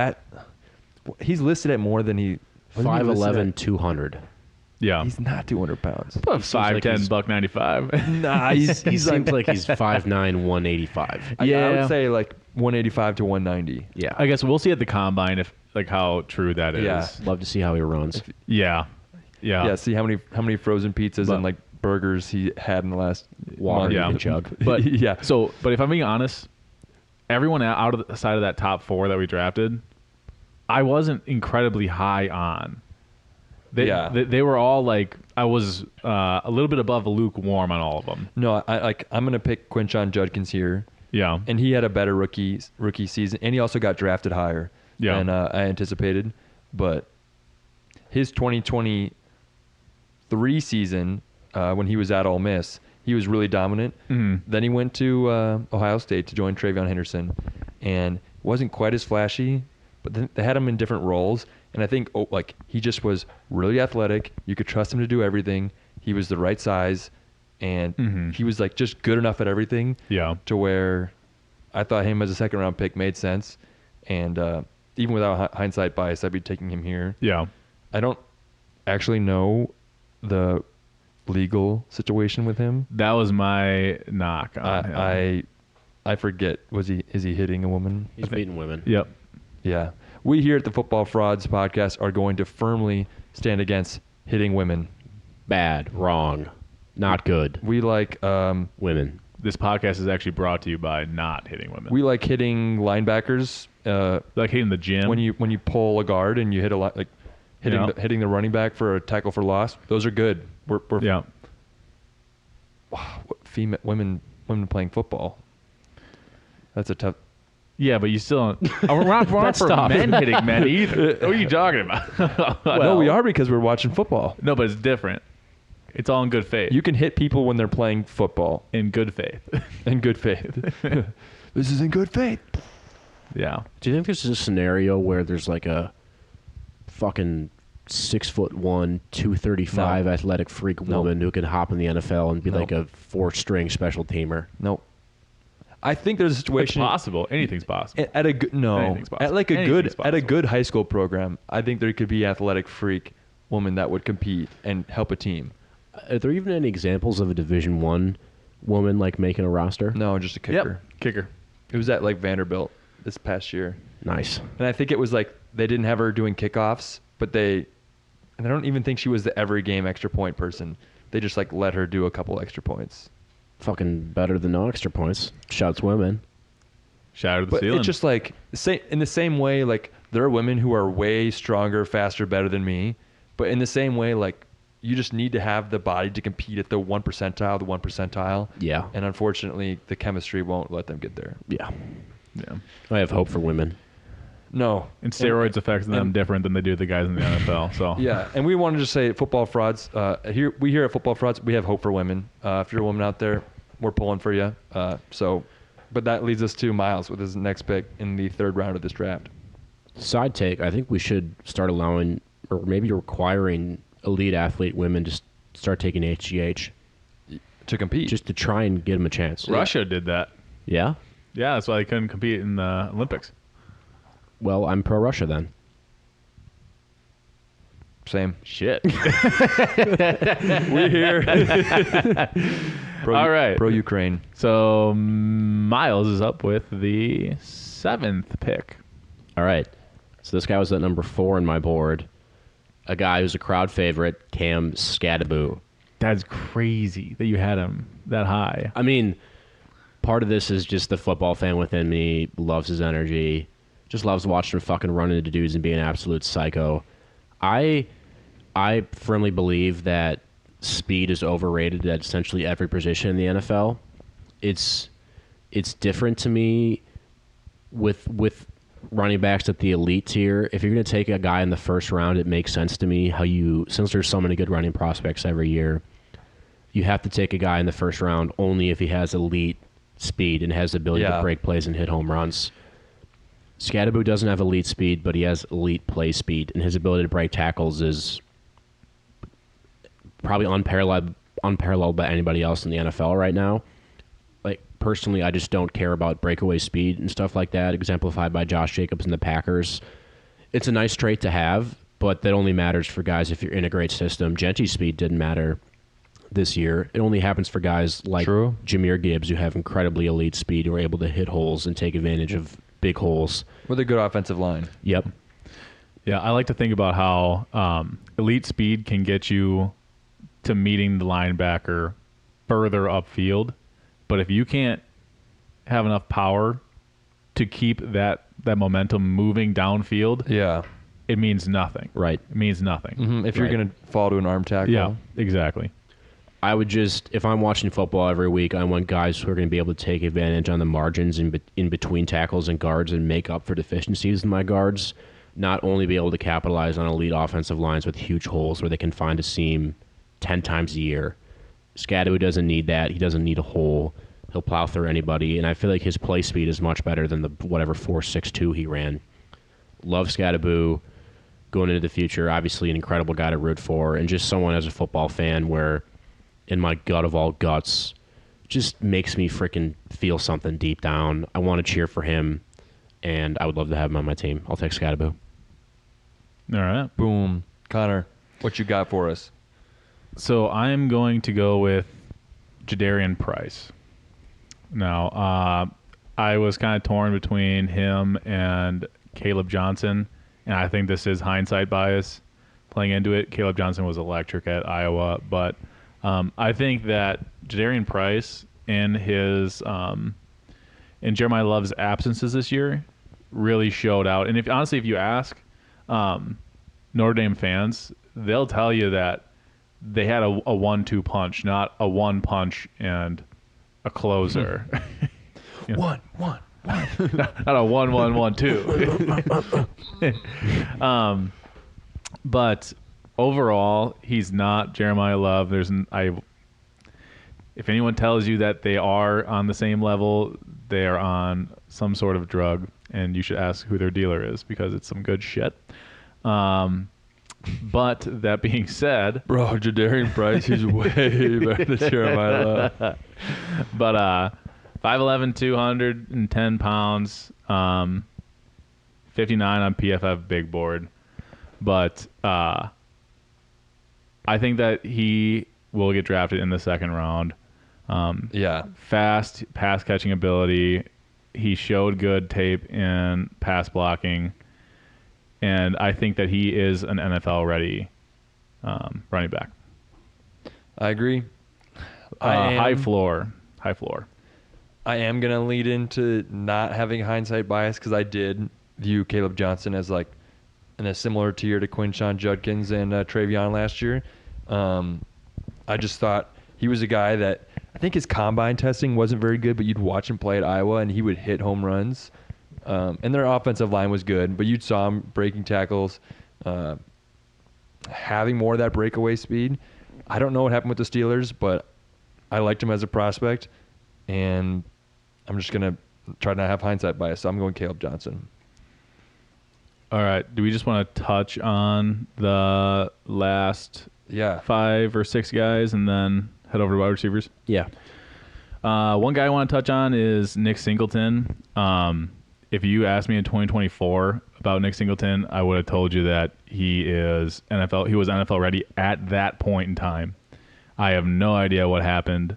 listed at more than he. what did he list it 5'11", at? 200. Yeah. He's not 200 pounds. About 5'10", he's- $195. Nah, He he's seems like he's 5'9", 185. I Yeah. would say like 185 to 190. Yeah. I guess we'll see at the combine if how true that is. Yeah. Love to see how he runs. Yeah. Yeah. Yeah, see how many frozen pizzas But- and like burgers he had in the last Water month. you Yeah. can chug. But yeah. but if I'm being honest, everyone out of the side of that top 4 that we drafted, I wasn't incredibly high on. They were all like, I was a little bit above lukewarm on all of them. No, I'm gonna pick Quinshon Judkins here, Yeah. and he had a better rookie season, and he also got drafted higher Yeah. than I anticipated. But his 2023 season, when he was at Ole Miss, he was really dominant. Mhm. Then he went to Ohio State to join Travion Henderson, and wasn't quite as flashy, but then they had him in different roles. And I think he just was really athletic. You could trust him to do everything. He was the right size, and Mhm. he was like just good enough at everything. Yeah. To where I thought him as a second round pick made sense, and even without hindsight bias, I'd be taking him here. Yeah. I don't actually know the legal situation with him. That was my knock on him. I forget. Is he hitting a woman? He's beating women. Yep. Yeah. We here at the Football Frauds podcast are going to firmly stand against hitting women. Bad. Wrong. Not good. We like Women. This podcast is actually brought to you by not hitting women. we like hitting linebackers. like hitting the gym. When you pull a guard and you hit hitting Yeah. hitting the running back for a tackle for loss. Those are good. We're yeah. women playing football. That's a tough. Yeah, but you still don't. We're not for Stop. men hitting men either. What are you talking about? No, we are because we're watching football. No, but it's different. It's all in good faith. You can hit people when they're playing football in good faith. in good faith. This is in good faith. Yeah. Do you think this is a scenario where there's like a fucking 6'1", 235 No. athletic freak No. woman who can hop in the NFL and be No. like a 4-string special teamer? Nope. I think there's a It's situation possible. Anything's possible. at a good no Anything's possible. at like a Anything's good at a possible. good high school program. I think there could be athletic freak woman that would compete and help a team. Are there even any examples of a Division I woman like making a roster? No, just a kicker. Yep. Kicker. It was at like Vanderbilt this past year, Nice. and I think it was like they didn't have her doing kickoffs, but and I don't even think she was the every game extra point person. They just like let her do a couple extra points. Fucking better than no extra points. Shouts women. Shout out to the But ceiling. it's just like in the same way, like there are women who are way stronger, faster, better than me. But in the same way, like you just need to have the body to compete at the 1 percentile. Yeah. And unfortunately, the chemistry won't let them get there. Yeah. yeah. I have hope for women. No. And steroids affect them and- different than they do the guys in the NFL. So Yeah, and we want to just say, football frauds. Here at Football Frauds, we have hope for women. If you're a woman out there, we're pulling for you. But that leads us to Miles with his next pick in the 3rd round of this draft. Side take, I think we should start allowing or maybe requiring elite athlete women to start taking HGH To compete. just to try and get them a chance. Russia did that. Yeah? Yeah, that's why they couldn't compete in the Olympics. Well, I'm pro Russia then. Same. Shit. We here. All right. Pro Ukraine. So Miles is up with the 7th pick. All right. So this guy was at number 4 in my board. A guy who's a crowd favorite, Cam Scadaboo. That's crazy that you had him that high. I mean, part of this is just the football fan within me loves his energy, just loves watching him fucking run into dudes and be an absolute psycho. I firmly believe that speed is overrated at essentially every position in the NFL. It's different to me with running backs at the elite tier. If you're going to take a guy in the first round, it makes sense to me since there's so many good running prospects every year, you have to take a guy in the first round only if he has elite speed and has the ability to break plays and hit home runs. Scadaboo doesn't have elite speed, but he has elite play speed, and his ability to break tackles is probably unparalleled by anybody else in the NFL right now. Like, personally, I just don't care about breakaway speed and stuff like that, exemplified by Josh Jacobs and the Packers. It's a nice trait to have, but that only matters for guys if you're in a great system. Jeanty's speed didn't matter this year. It only happens for guys like Jahmyr Gibbs, who have incredibly elite speed, who are able to hit holes and take advantage of big holes. With a good offensive line. Yep. Yeah, I like to think about how elite speed can get you to meeting the linebacker further upfield. But if you can't have enough power to keep that momentum moving downfield, it means nothing. Right. It means nothing. Mm-hmm. If you're going to fall to an arm tackle. Yeah, exactly. I would if I'm watching football every week, I want guys who are going to be able to take advantage on the margins in between tackles and guards and make up for deficiencies in my guards, not only be able to capitalize on elite offensive lines with huge holes where they can find a seam 10 times a year. Scadaboo doesn't need that. He doesn't need a hole. He'll plow through anybody, and I feel like his play speed is much better than the whatever 4.62 he ran. Love Scadaboo going into the future. Obviously an incredible guy to root for, and just someone as a football fan where in my gut of all guts just makes me freaking feel something deep down. I want to cheer for him, and I would love to have him on my team. I'll take Scadaboo. All right. Boom. Connor, what you got for us? So I'm going to go with Jadarian Price. Now, I was kind of torn between him and Caleb Johnson, and I think this is hindsight bias playing into it. Caleb Johnson was electric at Iowa, but I think that Jadarian Price in Jeremiyah Love's absences this year really showed out. And if you ask Notre Dame fans, they'll tell you that they had a 1-2 punch, not a 1 punch and a closer. You know? One. Not a 1-1-1-2. But overall, he's not Jeremiyah Love. If anyone tells you that they are on the same level, they are on some sort of drug, and you should ask who their dealer is because it's some good shit. But that being said, bro, Jadarian Price, he's way better than Jeremiyah Love. But 5'11", 210 pounds, 59 on PFF big board. But I think that he will get drafted in the second round. Fast pass catching ability. He showed good tape in pass blocking. And I think that he is an NFL-ready running back. I agree. High floor. I am going to lead into not having hindsight bias because I did view Caleb Johnson as like in a similar tier to Quinshon Judkins and Travion last year. I just thought he was a guy that I think his combine testing wasn't very good, but you'd watch him play at Iowa and he would hit home runs. And their offensive line was good, but you saw him breaking tackles, having more of that breakaway speed. I don't know what happened with the Steelers, but I liked him as a prospect, and I'm just going to try not to have hindsight bias, so I'm going Caleb Johnson. All right. Do we just want to touch on the last 5 or 6 guys and then head over to wide receivers? Yeah. One guy I want to touch on is Nick Singleton. If you asked me in 2024 about Nick Singleton, I would have told you that he was NFL ready at that point in time. I have no idea what happened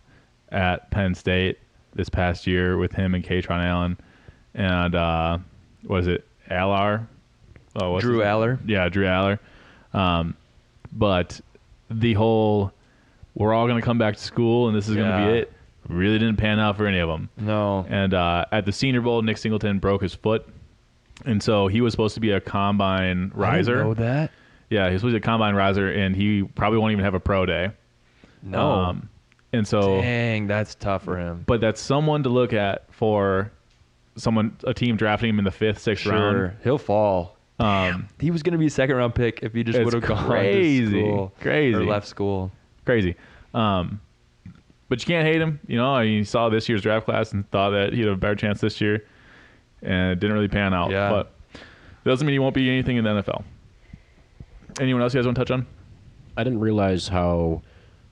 at Penn State this past year with him and Katron Allen and was it Aller? Drew Aller. Yeah, Drew Aller. But the whole we're all going to come back to school and this is going to be it really didn't pan out for any of them. No. And at the Senior Bowl, Nick Singleton broke his foot. And so he was supposed to be a combine riser. I didn't know that. Yeah, he was supposed to be a combine riser, and he probably won't even have a pro day. No. And so, Dang, that's tough for him. but that's someone to look at for a team drafting him in the 5th, 6th round. He'll fall. He was going to be a second-round pick if he just It's would have gone crazy. to school. Crazy. Or left school. Crazy. But you can't hate him. You know, you saw this year's draft class and thought that he'd have a better chance this year, and it didn't really pan out. Yeah. But it doesn't mean he won't be anything in the NFL. Anyone else you guys want to touch on? I didn't realize how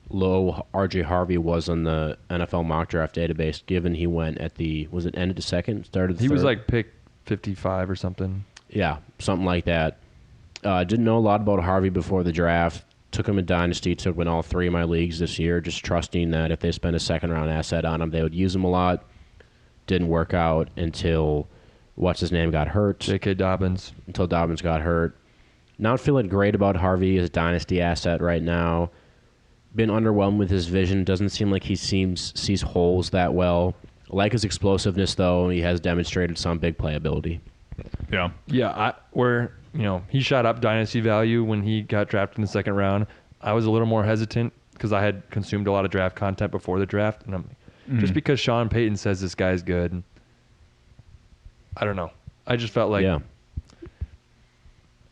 low RJ Harvey was on the NFL mock draft database, given he went at was it end of the second, started the He third? was like pick 55 or something. Yeah, something like that. Didn't know a lot about Harvey before the draft. Took him in Dynasty, took him in all 3 of my leagues this year, just trusting that if they spent a second-round asset on him, they would use him a lot. Didn't work out until, what's-his-name got hurt. J.K. Dobbins. Until Dobbins got hurt. Not feeling great about Harvey as a Dynasty asset right now. Been underwhelmed with his vision. Doesn't seem like he sees holes that well. Like his explosiveness, though. He has demonstrated some big playability. Yeah. Yeah, he shot up dynasty value when he got drafted in the second round. I was a little more hesitant because I had consumed a lot of draft content before the draft, and just because Sean Payton says this guy's good, I don't know. I just felt like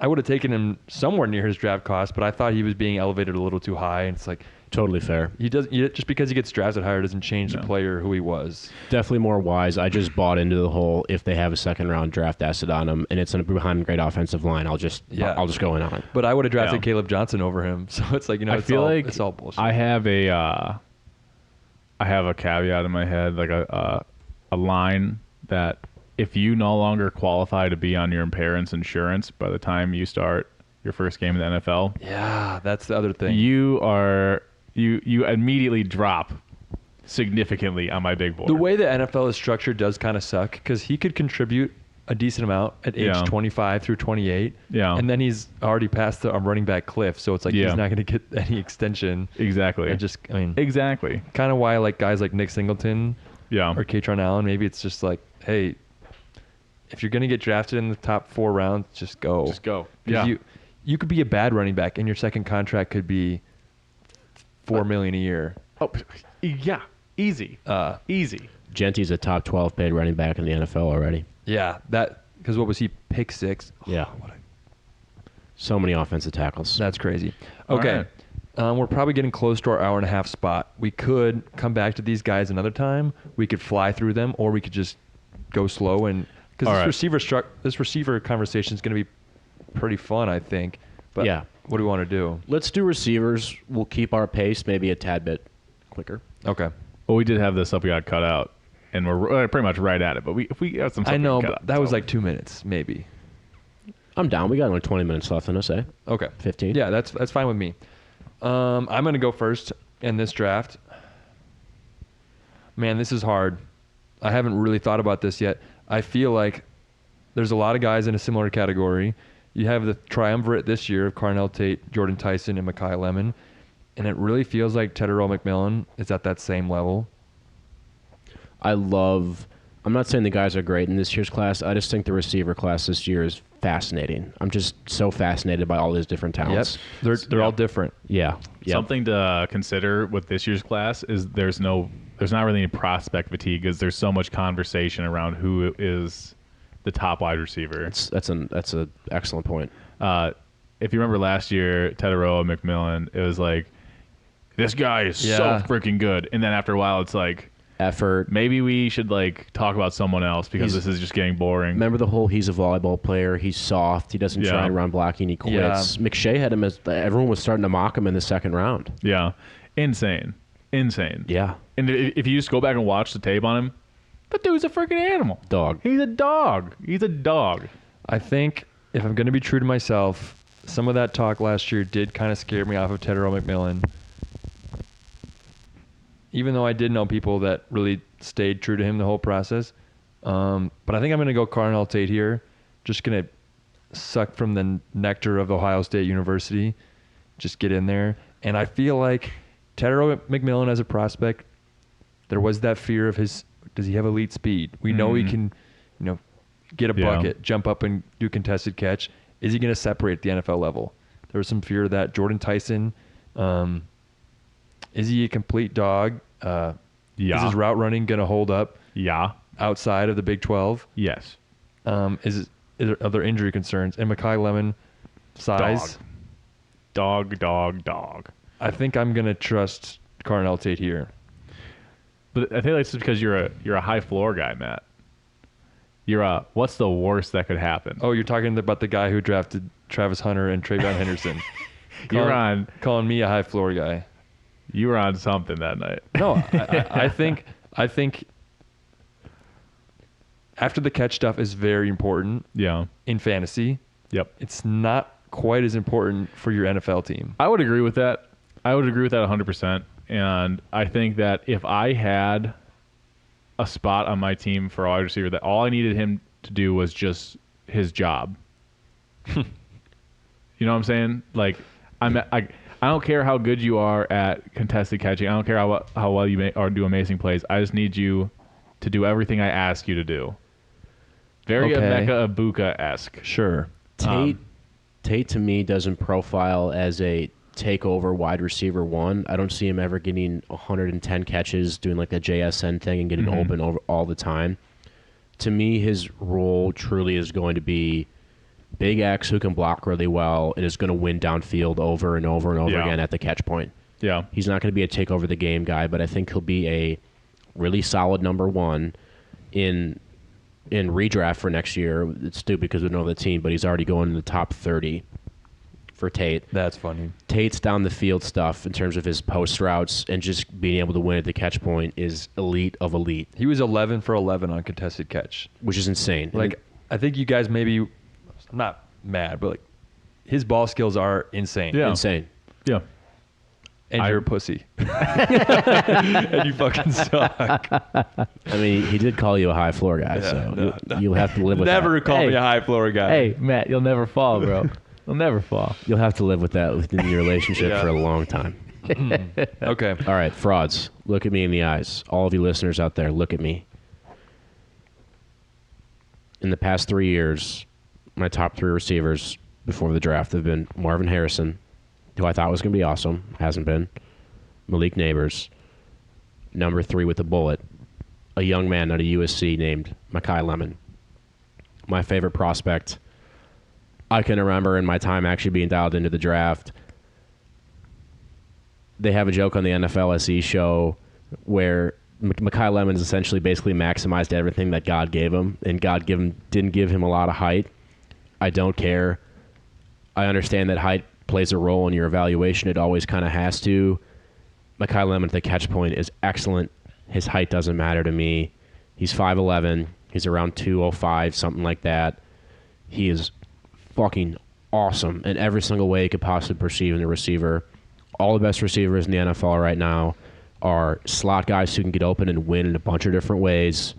I would have taken him somewhere near his draft cost, but I thought he was being elevated a little too high. And it's like totally fair. Just because he gets drafted higher doesn't change the player who he was. Definitely more wise. I just bought into the whole if they have a second round draft asset on him and it's behind a great offensive line, I'll just go in on it. But I would have drafted Caleb Johnson over him, so it's like it's all bullshit. I have a caveat in my head, like a line that if you no longer qualify to be on your parents' insurance by the time you start your first game in the NFL, yeah, that's the other thing. You immediately drop significantly on my big board. The way the NFL is structured does kind of suck because he could contribute a decent amount at age 25 through 28. Yeah. And then he's already past the running back cliff, so it's like he's not going to get any extension. Exactly. Exactly. Kind of why like guys like Nick Singleton or Katron Allen, maybe it's just like, hey, if you're going to get drafted in the top 4 rounds, just go. Just go. Yeah. You could be a bad running back, and your second contract could be $4 million a year. Oh, yeah, easy. Easy. Jeanty's a top 12 paid running back in the NFL already. Yeah, because what was he, pick 6? Yeah. So many offensive tackles. That's crazy. Okay, we're probably getting close to our hour and a half spot. We could come back to these guys another time. We could fly through them, or we could just go slow and because this receiver conversation is going to be pretty fun, I think. But what do we want to do? Let's do receivers. We'll keep our pace maybe a tad bit quicker. Okay. Well, we did have this stuff we got cut out, and we're pretty much right at it. But if we got some stuff I know, cut but out, that was like 2 minutes, maybe. I'm down. We got only 20 minutes left in us, eh? Okay. 15. Yeah, that's fine with me. I'm going to go first in this draft. Man, this is hard. I haven't really thought about this yet. I feel like there's a lot of guys in a similar category. You have the triumvirate this year of Carnell Tate, Jordan Tyson, and Mekhi Lemon. And it really feels like Tetairoa McMillan is at that same level. I'm not saying the guys are great in this year's class. I just think the receiver class this year is fascinating. I'm just so fascinated by all these different talents. Yep. They're all different. Yeah. Yep. Something to consider with this year's class is there's not really any prospect fatigue because there's so much conversation around who is the top wide receiver. That's an excellent point. If you remember last year, Tetairoa McMillan, it was like, this guy is so freaking good. And then after a while, it's like, effort. Maybe we should talk about someone else because this is just getting boring. Remember the whole he's a volleyball player, he's soft, he doesn't try and run blocking, he quits. Yeah. McShay had him as everyone was starting to mock him in the second round. Yeah. Insane. Yeah. And if you just go back and watch the tape on him, that dude's a freaking animal. Dog. He's a dog. I think if I'm going to be true to myself, some of that talk last year did kind of scare me off of Tetairoa McMillan. Even though I did know people that really stayed true to him the whole process. But I think I'm going to go Carnell Tate here. Just going to suck from the nectar of Ohio State University. Just get in there. And I feel like Tetairoa McMillan as a prospect, there was that fear of does he have elite speed? We know he can, get a bucket, jump up and do contested catch. Is he going to separate at the NFL level? There was some fear of that. Jordan Tyson, Is he a complete dog? Yeah. Is his route running going to hold up Yeah. outside of the Big 12? Yes. Are there injury concerns? And Makai Lemon, size? Dog. I think I'm going to trust Carnell Tate here. But I think that's just because you're a high floor guy, Matt. What's the worst that could happen? Oh, you're talking about the guy who drafted Travis Hunter and Travion Henderson. Calling me a high floor guy. You were on something that night. No, I think after the catch stuff is very important. Yeah. In fantasy. Yep. It's not quite as important for your NFL team. I would agree with that. 100%. And I think that if I had a spot on my team for a wide receiver, that all I needed him to do was just his job. You know what I'm saying? Like, I don't care how good you are at contested catching. I don't care how well you do amazing plays. I just need you to do everything I ask you to do. Very Emeka Ibuka-esque. Sure. Tate to me doesn't profile as a takeover wide receiver one. I don't see him ever getting 110 catches, doing like the JSN thing and getting open all the time. To me, his role truly is going to be Big X who can block really well and is going to win downfield over and over and over again at the catch point. Yeah. He's not going to be a take over the game guy, but I think he'll be a really solid number one in redraft for next year. It's stupid because we don't know the team, but he's already going in the top 30 for Tate. That's funny. Tate's down the field stuff in terms of his post routes and just being able to win at the catch point is elite of elite. He was 11 for 11 on contested catch, which is insane. Like, I think you guys maybe, I'm not mad, but like his ball skills are insane. Yeah. Insane. Yeah. And you're a pussy. And you fucking suck. I mean, he did call you a high floor guy, you'll have to live with that. Never call me a high floor guy. Hey, Matt, you'll never fall, bro. You'll never fall. You'll have to live with that within your relationship for a long time. Okay. All right, frauds. Look at me in the eyes. All of you listeners out there, look at me. In the past 3 years, my top 3 receivers before the draft have been Marvin Harrison, who I thought was going to be awesome, hasn't been. Malik Neighbors. Number 3 with a bullet, a young man out of USC named Makai Lemon. My favorite prospect. I can remember in my time actually being dialed into the draft, they have a joke on the NFL SE show where Makai Lemon is essentially basically maximized everything that God gave him, and God didn't give him a lot of height. I don't care. I understand that height plays a role in your evaluation. It always kind of has to. Makai Lemon at the catch point is excellent. His height doesn't matter to me. He's 5'11". He's around 205, something like that. He is fucking awesome in every single way you could possibly perceive in a receiver. All the best receivers in the NFL right now are slot guys who can get open and win in a bunch of different ways.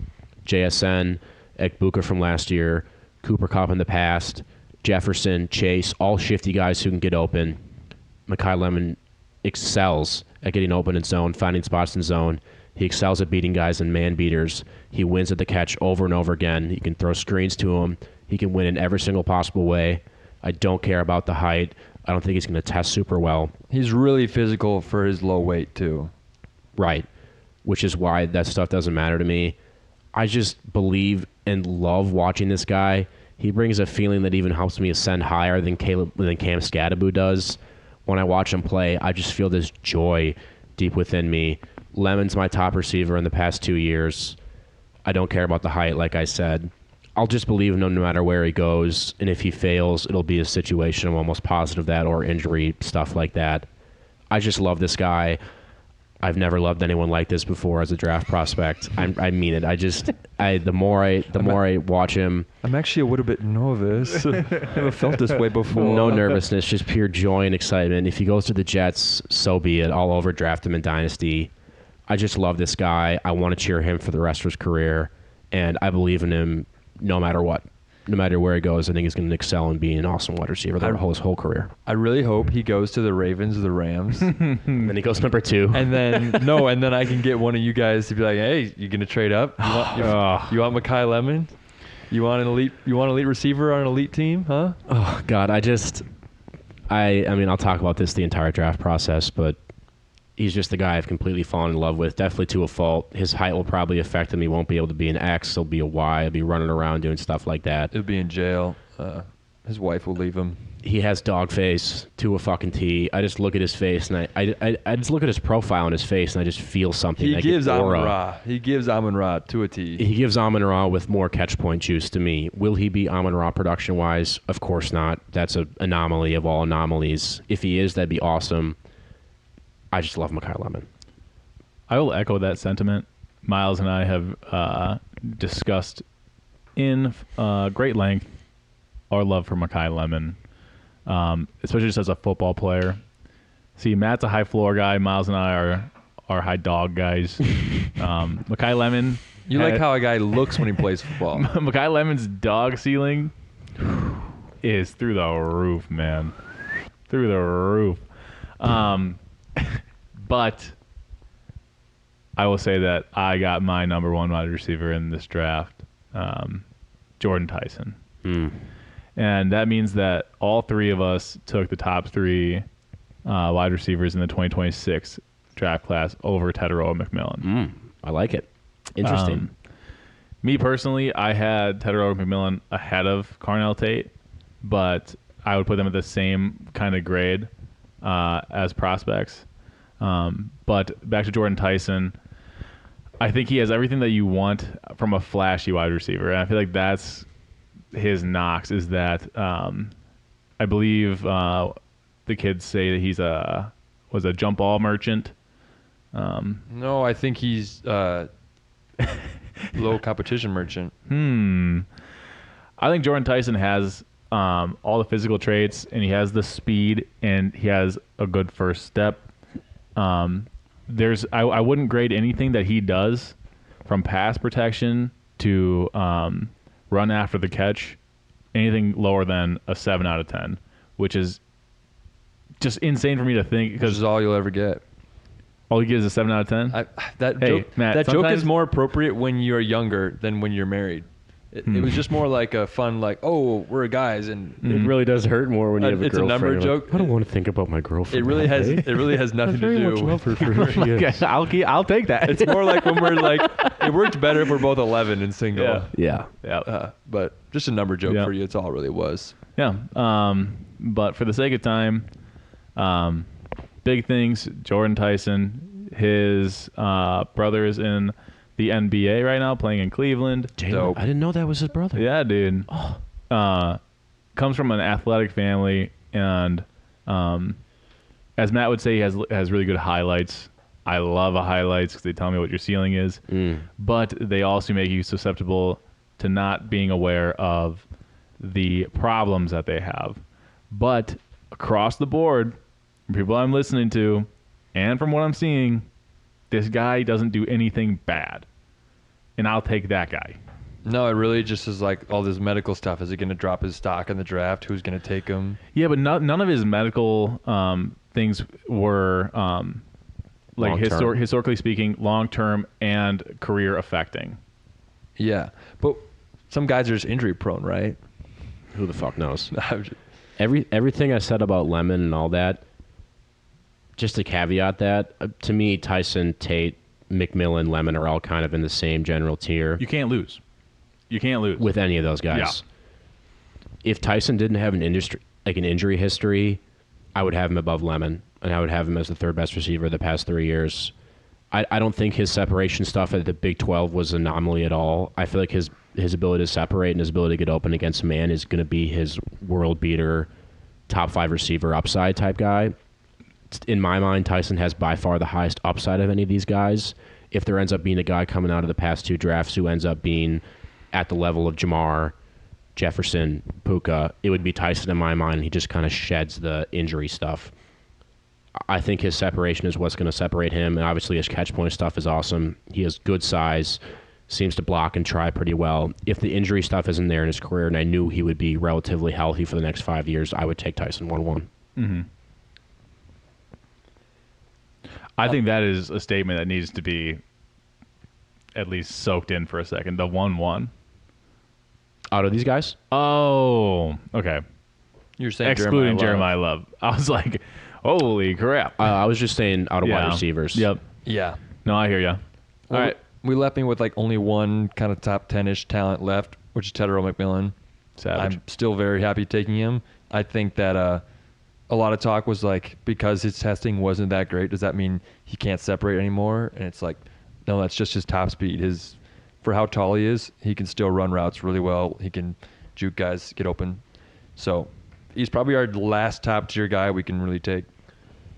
JSN, Ekbuka from last year, Cooper Kupp in the past, Jefferson, Chase, all shifty guys who can get open. Makai Lemon excels at getting open in zone, finding spots in zone. He excels at beating guys in man beaters. He wins at the catch over and over again. He can throw screens to him. He can win in every single possible way. I don't care about the height. I don't think he's going to test super well. He's really physical for his low weight, too. Right, which is why that stuff doesn't matter to me. I just believe and love watching this guy. He brings a feeling that even helps me ascend higher than Cam Scadaboo does. When I watch him play, I just feel this joy deep within me. Lemon's my top receiver in the past 2 years. I don't care about the height, like I said. I'll just believe him no matter where he goes, and if he fails, it'll be a situation I'm almost positive that, or injury, stuff like that. I just love this guy. I've never loved anyone like this before as a draft prospect. I mean it. The more I watch him, I'm actually a little bit nervous. I haven't felt this way before. No nervousness, just pure joy and excitement. If he goes to the Jets, so be it. I'll overdraft him in Dynasty. I just love this guy. I want to cheer him for the rest of his career, and I believe in him no matter what. No matter where he goes, I think he's going to excel and be an awesome wide receiver his whole career. I really hope he goes to the Ravens or the Rams. And then he goes number 2. And then I can get one of you guys to be like, hey, you going to trade up? You want Makai Lemon? You want an elite receiver on an elite team, huh? Oh God, I mean I'll talk about this the entire draft process, but he's just the guy I've completely fallen in love with, definitely to a fault. His height will probably affect him. He won't be able to be an X. He'll be a Y. He'll be running around doing stuff like that. He'll be in jail. His wife will leave him. He has dog face to a fucking T. I just look at his face, and I just look at his profile on his face, and I just feel something. He gives Amon-Ra. He gives Amon-Ra to a T. He gives Amon-Ra with more catch point juice to me. Will he be Amon-Ra production-wise? Of course not. That's an anomaly of all anomalies. If he is, that'd be awesome. I just love Makai Lemon. I will echo that sentiment. Miles and I have discussed in great length our love for Makai Lemon, especially just as a football player. See, Matt's a high floor guy. Miles and I are high dog guys. Makai Lemon. You like how a guy looks when he plays football. Makai Lemon's dog ceiling is through the roof, man. Through the roof. But I will say that I got my number one wide receiver in this draft, Jordan Tyson. And that means that all three of us took the top three wide receivers in the 2026 draft class over Teteroa McMillan. I like it. Interesting. Me personally, I had Teteroa McMillan ahead of Carnell Tate, but I would put them at the same kind of grade as prospects. But back to Jordan Tyson, I think he has everything that you want from a flashy wide receiver. And I feel like that's his knocks, is that I believe the kids say that he's a jump ball merchant. No, I think he's low competition merchant. I think Jordan Tyson has all the physical traits, and he has the speed, and he has a good first step. I wouldn't grade anything that he does from pass protection to run after the catch anything lower than a 7 out of 10, which is just insane for me to think, This because is all you'll ever get. all he gives is a 7 out of 10. That joke is more appropriate when you're younger than when you're married. It was just more like a fun, like, oh, we're guys, and It really does hurt more when you have a it's a girlfriend. number You're joke. like, I don't want to think about my girlfriend. it really has all day. it really has nothing I very to much do. love her for who she is. I'll take that. It's more like when we're like, it worked better if we're both 11 and single. Yeah. Yeah. But just a number joke Yeah. for you. It's all it really was. Yeah. But for the sake of time, big things. Jordan Tyson, his brother is in the NBA right now, playing in Cleveland. Dope. I didn't know that was his brother. Yeah, dude. Comes from an athletic family, and as Matt would say, he has really good highlights. I love highlights because they tell me what your ceiling is, but they also make you susceptible to not being aware of the problems that they have. But across the board, from people I'm listening to, and from what I'm seeing, this guy doesn't do anything bad. And I'll take that guy. No, it really just is like all this medical stuff. Is he going to drop his stock in the draft? Who's going to take him? Yeah, but none of his medical things were like historically speaking, long-term and career affecting. Yeah, but some guys are just injury prone, right? Who the fuck knows? Everything I said about Lemon and all that, just to caveat that, to me, Tyson, Tate, McMillan, Lemon are all kind of in the same general tier. You can't lose. You can't lose with any of those guys. Yeah. If Tyson didn't have an injury history, I would have him above Lemon, and I would have him as the third best receiver the past 3 years. I don't think his separation stuff at the Big 12 was an anomaly at all. I feel like his ability to separate and his ability to get open against a man is going to be his world beater, top 5 receiver upside type guy. In my mind, Tyson has by far the highest upside of any of these guys. If there ends up being a guy coming out of the past 2 drafts who ends up being at the level of Jamar, Jefferson, Puka, it would be Tyson in my mind. He just kind of sheds the injury stuff. I think his separation is what's going to separate him, and obviously his catch point stuff is awesome. He has good size, seems to block and try pretty well. If the injury stuff isn't there in his career, and I knew he would be relatively healthy for the next 5 years, I would take Tyson 1-1. Mm-hmm. I think that is a statement that needs to be at least soaked in for a second. The 1-1. Out of these guys? Oh, okay. You're saying excluding Jeremiyah Jeremiyah Love. I was like, holy crap. I was just saying out of wide receivers. Yep. Yeah. No, I hear you. Well, All right. We left me with like only one kind of top 10-ish talent left, which is Tedero McMillan. Savage. I'm still very happy taking him. I think that a lot of talk was like, because his testing wasn't that great, does that mean he can't separate anymore? And it's like, no, that's just his top speed. For how tall he is, he can still run routes really well. He can juke guys, get open. So he's probably our last top tier guy we can really take.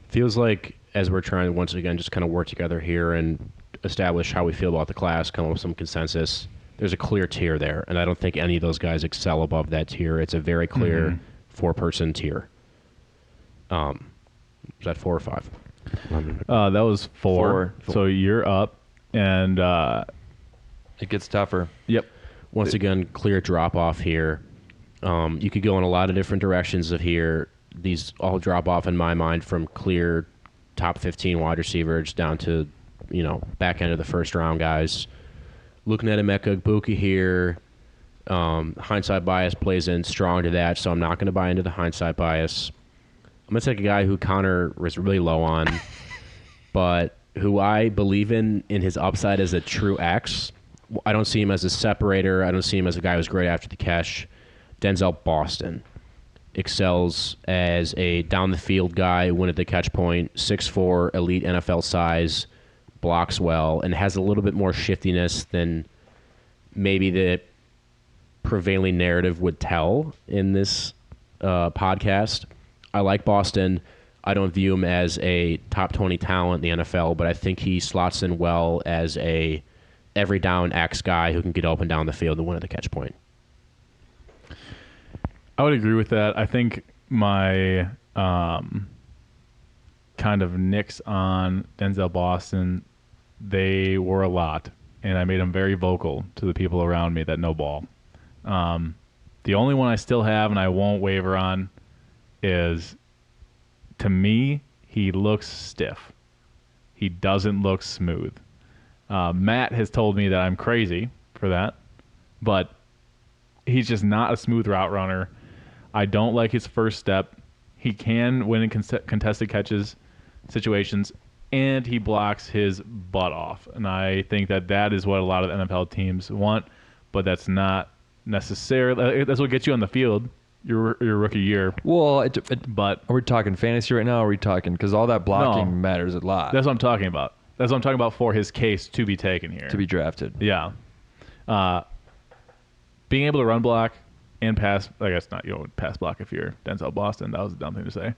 Feels like as we're trying to once again just kind of work together here and establish how we feel about the class, come up with some consensus. There's a clear tier there, and I don't think any of those guys excel above that tier. It's a very clear 4-person tier. Is that 4 or 5? That was 4. So you're up, and it gets tougher. Yep. Once again, clear drop off here. You could go in a lot of different directions of here. These all drop off in my mind from clear top 15 wide receivers down to, back end of the first round guys. Looking at Emeka Egbuka here, hindsight bias plays in strong to that, so I'm not going to buy into the hindsight bias. I'm going to take a guy who Connor was really low on, but who I believe in his upside as a true X. I don't see him as a separator. I don't see him as a guy who's great after the catch. Denzel Boston excels as a down-the-field guy, win at the catch point, 6'4", elite NFL size, blocks well, and has a little bit more shiftiness than maybe the prevailing narrative would tell in this podcast. I like Boston. I don't view him as a top 20 talent in the NFL, but I think he slots in well as a every down X guy who can get up and down the field and win at the catch point. I would agree with that. I think my kind of nicks on Denzel Boston, they were a lot, and I made them very vocal to the people around me that know ball. The only one I still have and I won't waver on is, to me, he looks stiff. He doesn't look smooth. Matt has told me that I'm crazy for that, but he's just not a smooth route runner. I don't like his first step. He can win in contested catches situations, and he blocks his butt off. And I think that is what a lot of NFL teams want, but that's not necessarily. That's what gets you on the field your rookie year. Well, but are we talking fantasy right now? Or are we talking, because all that blocking matters a lot. That's what I'm talking about. That's what I'm talking about for his case to be taken here. To be drafted. Yeah. Being able to run block and pass, I guess not, you don't pass block if you're Denzel Boston. That was a dumb thing to say.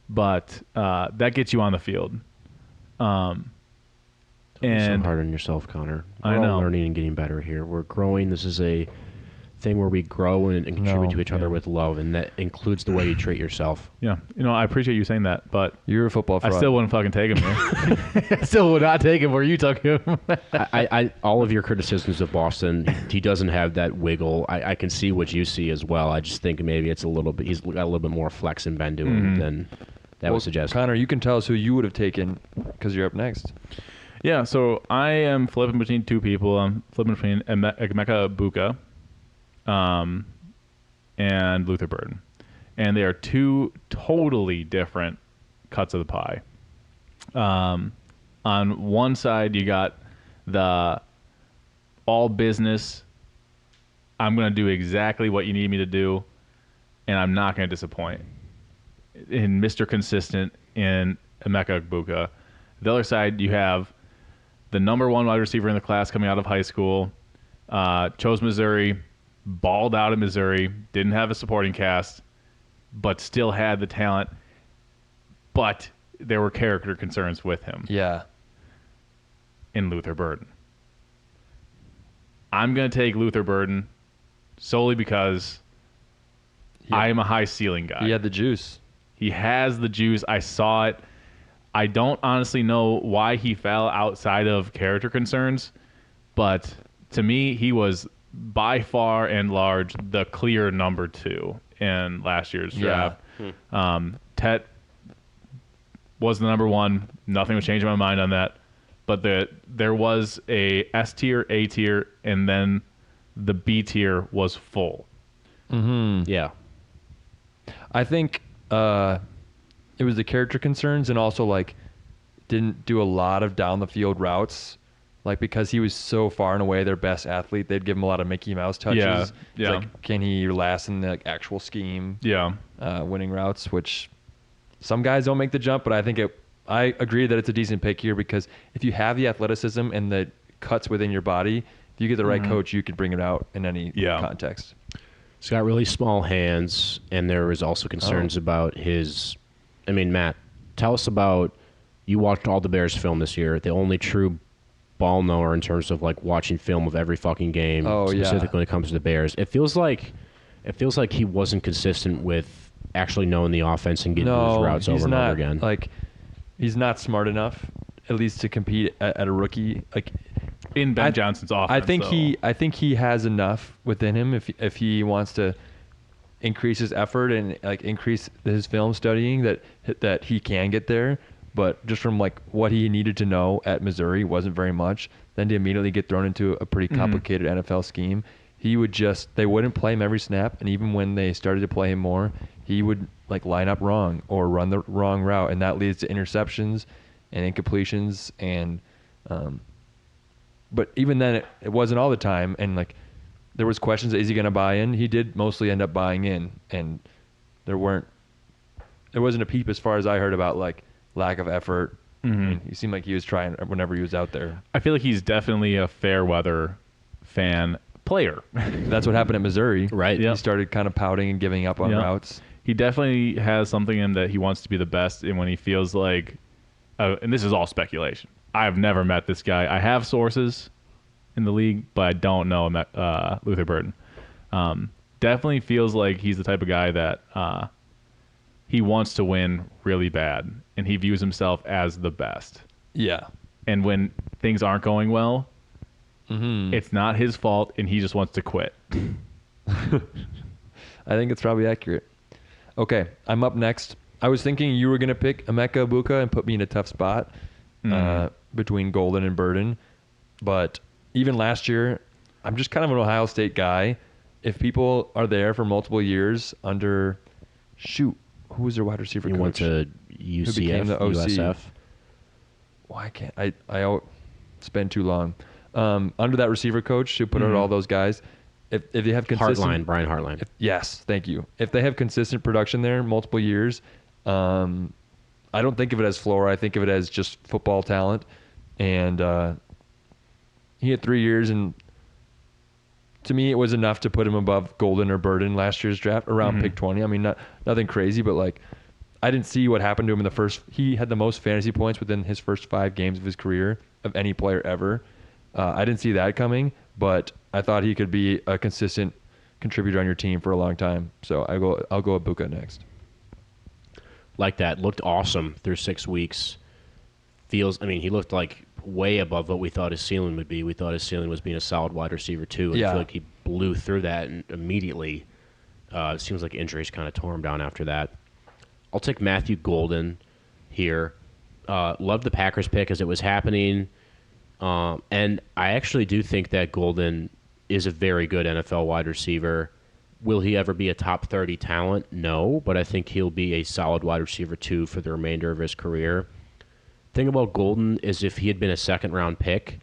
But that gets you on the field. And so hard on yourself, Connor. We're all learning and getting better here. We're growing. This is a thing where we grow and contribute to each other with love, and that includes the way you treat yourself. Yeah. I appreciate you saying that, but you're a football fraud. I still wouldn't fucking take him here. I still would not take him where you took him. I all of your criticisms of Boston, he doesn't have that wiggle. I can see what you see as well. I just think maybe it's a little bit, he's got a little bit more flex and bend to him than that would suggest. Connor, you can tell us who you would have taken because you're up next. Yeah, so I am flipping between two people. I'm flipping between Emeka Egbuka and Luther Burden. And they are two totally different cuts of the pie. On one side, you got the all business, I'm going to do exactly what you need me to do, and I'm not going to disappoint. In Mr. Consistent in Emeka Egbuka. The other side, you have the number one wide receiver in the class coming out of high school, chose Missouri, balled out at Missouri, didn't have a supporting cast, but still had the talent, but there were character concerns with him. Yeah. In Luther Burden. I'm going to take Luther Burden solely because I am a high ceiling guy. He had the juice. He has the juice. I saw it. I don't honestly know why he fell outside of character concerns, but to me, he was by far and large the clear number 2 in last year's draft. Tet was the number 1. Nothing was changing my mind on that. But there was a S tier, A tier, and then the B tier was full. Mm-hmm. Yeah. I think it was the character concerns and also like didn't do a lot of down the field routes. Like because he was so far and away their best athlete, they'd give him a lot of Mickey Mouse touches. Yeah, It's yeah. like, can he last in the like, actual scheme? Yeah. Winning routes, which some guys don't make the jump, but I agree that it's a decent pick here because if you have the athleticism and the cuts within your body, if you get the right coach, you could bring it out in any context. He's got really small hands, and there was also concerns about his. I mean, Matt, tell us about. You watched all the Bears film this year. The only true ball knower in terms of like watching film of every fucking game, specifically when it comes to the Bears. It feels like he wasn't consistent with actually knowing the offense and getting those routes over and over again. Like he's not smart enough, at least to compete at a rookie. Like in Ben Johnson's offense, I think he has enough within him if he wants to increase his effort and like increase his film studying that he can get there. But just from like what he needed to know at Missouri wasn't very much. Then to immediately get thrown into a pretty complicated NFL scheme, they wouldn't play him every snap, and even when they started to play him more, he would like line up wrong or run the wrong route, and that leads to interceptions and incompletions. And but even then, it wasn't all the time, and like there was questions: is he going to buy in? He did mostly end up buying in, and there wasn't a peep as far as I heard about like lack of effort. I mean, he seemed like he was trying whenever he was out there. I feel like he's definitely a fair weather fan player. That's what happened at Missouri. Right. He started kind of pouting and giving up on routes. He definitely has something in that he wants to be the best, and when he feels like, and this is all speculation. I've never met this guy. I have sources in the league, but I don't know Luther Burden. Definitely feels like he's the type of guy that he wants to win really bad, and he views himself as the best. Yeah. And when things aren't going well, it's not his fault, and he just wants to quit. I think it's probably accurate. Okay, I'm up next. I was thinking you were going to pick Emeka Egbuka and put me in a tough spot between Golden and Burden. But even last year, I'm just kind of an Ohio State guy. If people are there for multiple years under, who was their wide receiver coach? He went to UCF, who became the OC? USF. Why can't I spend too long. Under that receiver coach who put out all those guys, if they have consistent... Brian Hartline. Yes, thank you. If they have consistent production there multiple years, I don't think of it as floor. I think of it as just football talent. And he had 3 years, and to me, it was enough to put him above Golden or Burden last year's draft, around pick 20. I mean, nothing crazy, but like I didn't see what happened to him in the first. He had the most fantasy points within his first 5 games of his career of any player ever. I didn't see that coming, but I thought he could be a consistent contributor on your team for a long time. So I'll go Egbuka next. Like that. Looked awesome through 6 weeks. He looked like way above what we thought his ceiling would be. We thought his ceiling was being a solid wide receiver too. And I feel like he blew through that and immediately. It seems like injuries kind of tore him down after that. I'll take Matthew Golden here. Loved the Packers pick as it was happening. And I actually do think that Golden is a very good NFL wide receiver. Will he ever be a top 30 talent? No, but I think he'll be a solid wide receiver too for the remainder of his career. Thing about Golden is if he had been a second-round pick,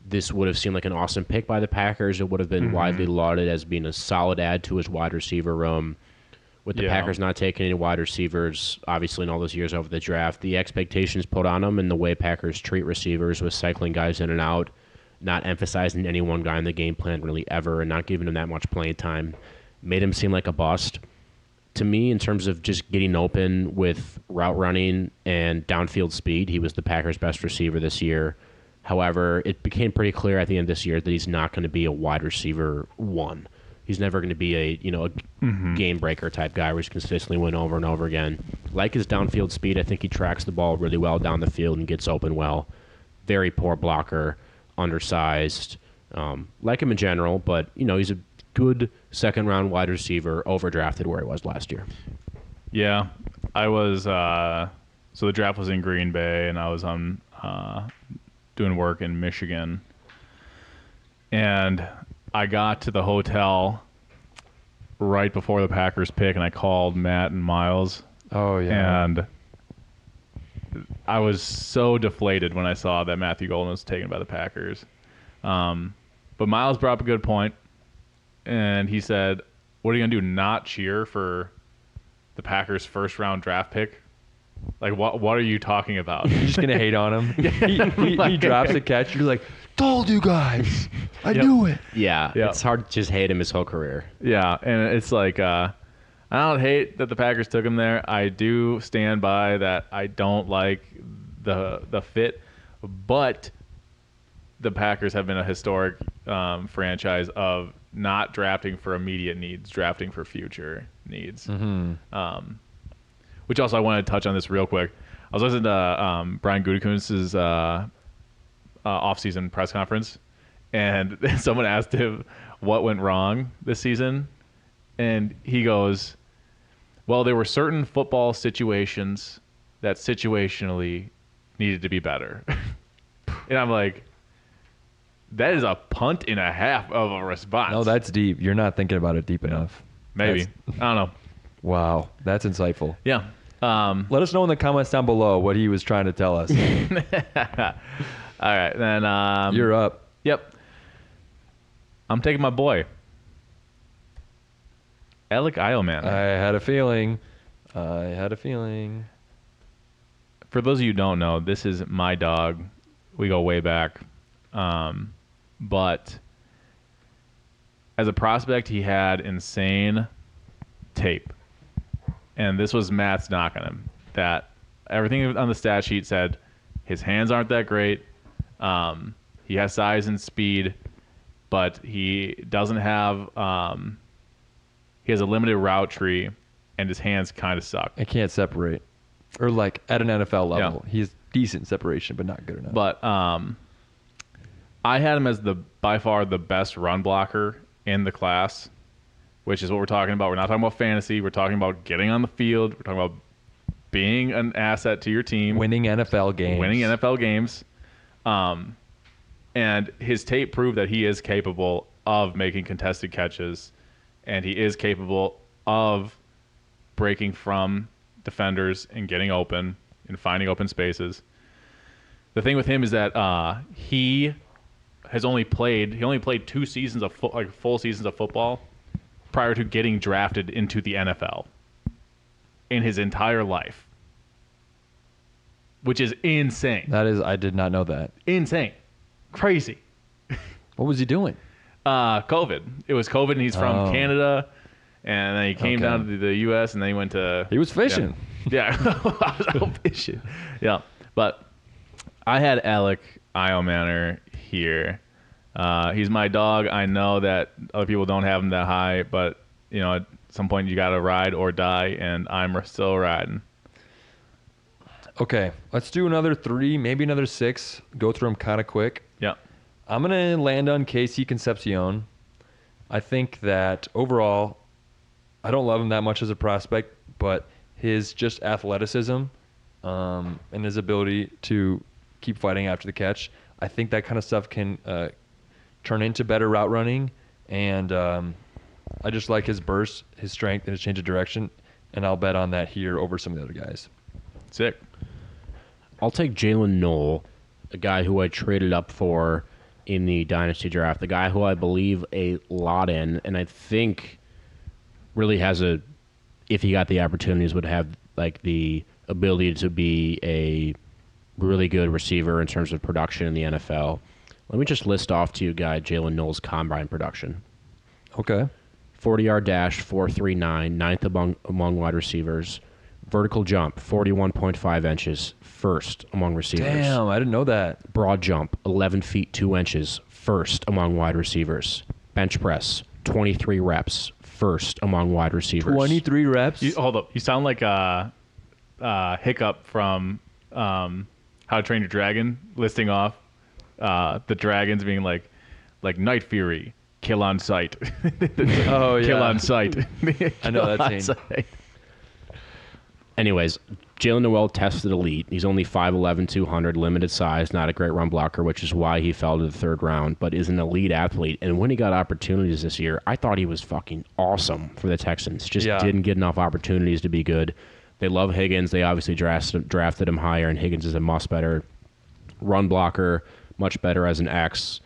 this would have seemed like an awesome pick by the Packers. It would have been widely lauded as being a solid add to his wide receiver room. With the Packers not taking any wide receivers, obviously in all those years over the draft, the expectations put on them and the way Packers treat receivers with cycling guys in and out, not emphasizing any one guy in the game plan really ever, and not giving him that much playing time, made him seem like a bust. To me, in terms of just getting open with route running and downfield speed, he was the Packers' best receiver this year. However, it became pretty clear at the end of this year that he's not going to be a wide receiver one. He's never going to be a game breaker type guy where he's consistently win over and over again. Like his downfield speed, I think he tracks the ball really well down the field and gets open well. Very poor blocker, undersized. Like him in general, but he's a good second-round wide receiver, overdrafted where he was last year. Yeah, I was. So the draft was in Green Bay, and I was on doing work in Michigan, and I got to the hotel right before the Packers pick, and I called Matt and Miles. Oh, yeah. And I was so deflated when I saw that Matthew Golden was taken by the Packers. But Miles brought up a good point, and he said, what are you going to do, not cheer for the Packers' first-round draft pick? Like, what are you talking about? You're just going to hate on him? He drops a catch. You're like, told you guys. I knew it. Yeah, Yep. it's hard to just hate him his whole career. Yeah, and it's like, I don't hate that the Packers took him there. I do stand by that I don't like the fit, but the Packers have been a historic franchise of not drafting for immediate needs, drafting for future needs. Mm-hmm. Which also I wanted to touch on this real quick. I was listening to Brian Gutekunst's off-season press conference, and someone asked him what went wrong this season, and he goes, well, there were certain football situations that situationally needed to be better. And I'm like, that is a punt and a half of a response. No, that's deep. You're not thinking about it deep enough. Maybe. I don't know. Wow. That's insightful. Yeah. Let us know in the comments down below what he was trying to tell us. All right. Then You're up. Yep. I'm taking my boy, Alec Eilman. I had a feeling. For those of you who don't know, this is my dog. We go way back. But as a prospect, he had insane tape. And this was Matt's knock on him, that everything on the stat sheet said his hands aren't that great. He has size and speed, but he doesn't have he has a limited route tree, and his hands kind of suck. I can't separate. Or like at an NFL level. Yeah. He's decent separation, but not good enough. But I had him as by far the best run blocker in the class, which is what we're talking about. We're not talking about fantasy. We're talking about getting on the field. We're talking about being an asset to your team. Winning NFL games. And his tape proved that he is capable of making contested catches, and he is capable of breaking from defenders and getting open and finding open spaces. The thing with him is that he only played 2 seasons of full seasons of football prior to getting drafted into the NFL in his entire life, which is insane. I did not know that. Insane. Crazy. What was he doing? COVID. It was COVID, and he's from Canada, and then he came down to the U.S., and then he went to... He was fishing. Yeah. I was out fishing. Yeah. But I had Alec Eilman here. He's my dog. I know that other people don't have him that high, but at some point you got to ride or die, and I'm still riding. Okay, let's do another 3, maybe another 6. Go through them kind of quick. Yeah. I'm going to land on Casey Concepcion. I think that overall, I don't love him that much as a prospect, but his just athleticism and his ability to keep fighting after the catch, I think that kind of stuff can turn into better route running. And I just like his burst, his strength, and his change of direction. And I'll bet on that here over some of the other guys. Sick. I'll take Jalen Knoll, a guy who I traded up for in the Dynasty draft, the guy who I believe a lot in, and I think really has if he got the opportunities, would have like the ability to be a really good receiver in terms of production in the NFL. Let me just list off to you, Jalen Knoll's combine production. Okay. 40-yard dash, 4.39, ninth among wide receivers. Vertical jump, 41.5 inches, first among receivers. Damn, I didn't know that. Broad jump, 11 feet 2 inches, first among wide receivers. Bench press, 23 reps, first among wide receivers. 23 reps? Hold up. You sound like a Hiccup from How to Train Your Dragon, listing off the dragons being like Night Fury, kill on sight. Oh, yeah. Kill on sight. I know that scene. And Anyways, Jalen Noel tested elite. He's only 5'11", 200, limited size, not a great run blocker, which is why he fell to the third round, but is an elite athlete. And when he got opportunities this year, I thought he was fucking awesome for the Texans. Just didn't get enough opportunities to be good. They love Higgins. They obviously drafted him higher, and Higgins is a much better run blocker, much better as an X,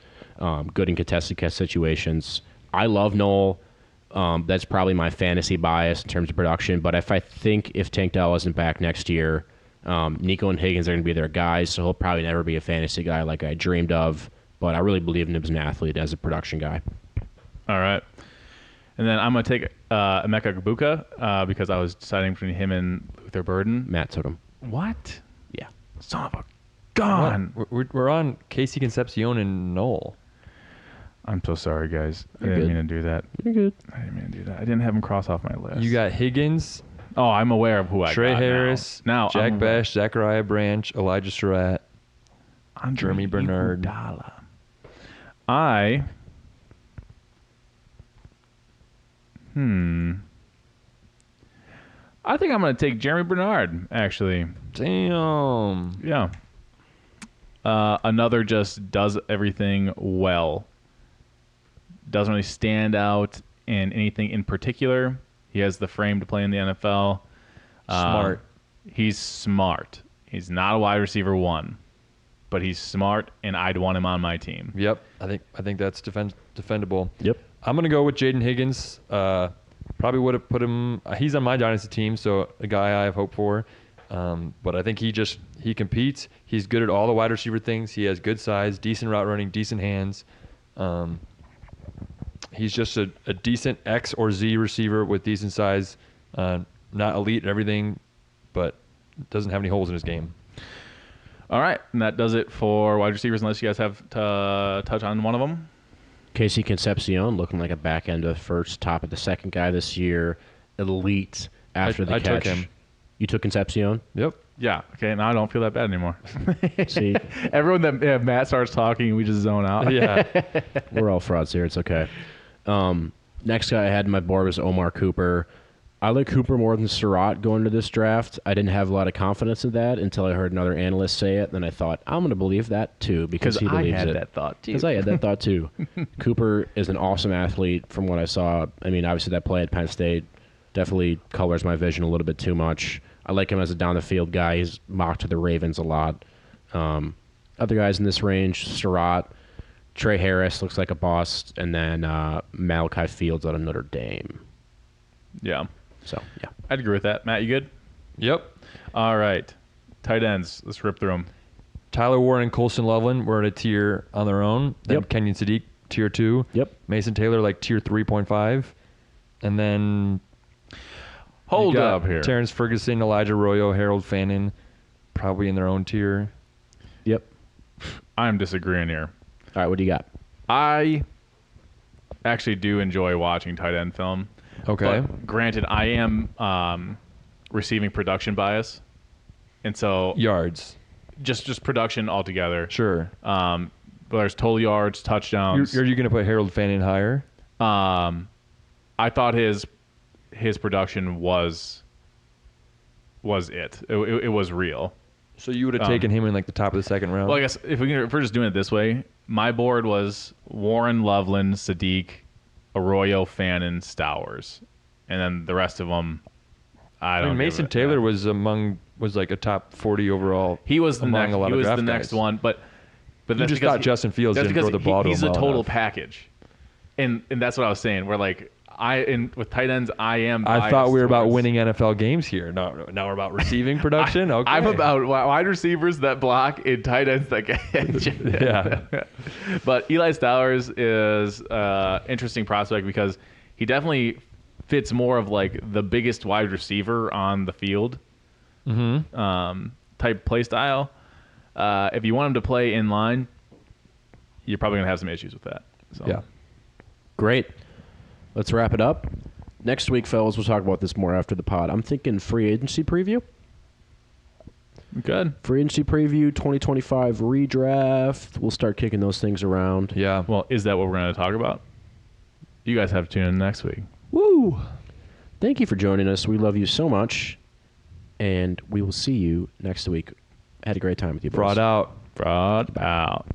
good in contested catch situations. I love Noel. That's probably my fantasy bias in terms of production. But if Tank Dell isn't back next year, Nico and Higgins are going to be their guys, so he'll probably never be a fantasy guy like I dreamed of. But I really believe in him as an athlete, as a production guy. All right. And then I'm going to take Emeka Egbuka because I was deciding between him and Luther Burden. Matt took him. What? Yeah. Son of a gun. We're on Casey Concepcion and Noel. I'm so sorry, guys. I You're didn't good. mean to do that. You're good. I didn't mean to do that. I didn't have him cross off my list. You got Higgins, Oh, I'm aware of who I Trey got Harris, now. Jack I'm Bash, Zachariah Branch, Elijah Surratt, Jeremy Bernard. Iguodala. I think I'm going to take Jeremy Bernard, actually. Damn. Yeah. Another just does everything well. Doesn't really stand out in anything in particular. He has the frame to play in the NFL. Smart. He's smart. He's not a wide receiver one, but he's smart, and I'd want him on my team. Yep. I think that's defendable. Yep. I'm gonna go with Jaden Higgins. Probably would have put him. He's on my dynasty team, so a guy I have hope for. But I think he competes. He's good at all the wide receiver things. He has good size, decent route running, decent hands. He's just a decent X or Z receiver with decent size. Not elite at everything, but doesn't have any holes in his game. All right, and that does it for wide receivers, unless you guys have to touch on one of them. Casey Concepcion looking like a back end of first, top of the second guy this year. Elite after the I catch. took him. You took Concepcion? Yep. Yeah, okay, now I don't feel that bad anymore. See, Everyone that Matt starts talking, we just zone out. Yeah. we're all frauds here. It's okay. Next guy I had on my board was Omar Cooper. I like Cooper more than Surratt going to this draft. I didn't have a lot of confidence in that until I heard another analyst say it. Then I thought, I'm going to believe that too because he believes it. that thought too. Because I had that thought too. Cooper is an awesome athlete from what I saw. I mean, obviously that play at Penn State definitely colors my vision a little bit too much. I like him as a down-the-field guy. He's mocked to the Ravens a lot. Other guys in this range, Surratt, Trey Harris looks like a boss, and then Malachi Fields out of Notre Dame. Yeah, So, yeah. I'd agree with that. Matt, you good? Yep. All right, tight ends. Let's rip through them. Tyler Warren and Colson Loveland were at a tier on their own. Then Yep. Kenyon Sadiq, tier 2. Yep. Mason Taylor, like tier 3.5. And then Hold you got up here. Terrence Ferguson, Elijah Arroyo, Harold Fannin, probably in their own tier. Yep. I'm disagreeing here. All right, what do you got? I actually do enjoy watching tight end film. Okay. But granted, I am receiving production bias, and so Yards. just production altogether. Sure. But there's total yards, touchdowns. Are you going to put Harold Fannin higher? I thought his production was it. It was real. So you would have taken him in like the top of the second round? Well, I guess if we're just doing it this way, my board was Warren, Loveland, Sadiq, Arroyo, Fannin, Stowers, and then the rest of them. I don't. Mason Taylor was like a top 40 overall. He was the among next. a lot He of was draft the next guys. one, but You that's just because thought Justin Fields that's didn't throw because the ball to he's him a well total enough. package, and that's what I was saying. Where like with tight ends, I thought we were about towards- winning NFL games here. No, now we're about receiving production. Okay. I'm about wide receivers that block and tight ends that catch. Yeah. But Eli Stowers is interesting prospect because he definitely fits more of like the biggest wide receiver on the field type play style. If you want him to play in line, you're probably gonna have some issues with that. So. Yeah. Great. Let's wrap it up. Next week, fellas, we'll talk about this more after the pod. I'm thinking free agency preview. Good. Free agency preview, 2025 redraft. We'll start kicking those things around. Yeah. Well, is that what we're going to talk about? You guys have to tune in next week. Woo! Thank you for joining us. We love you so much. and we will see you next week. I had a great time with you, boys. Brought out. Brought out.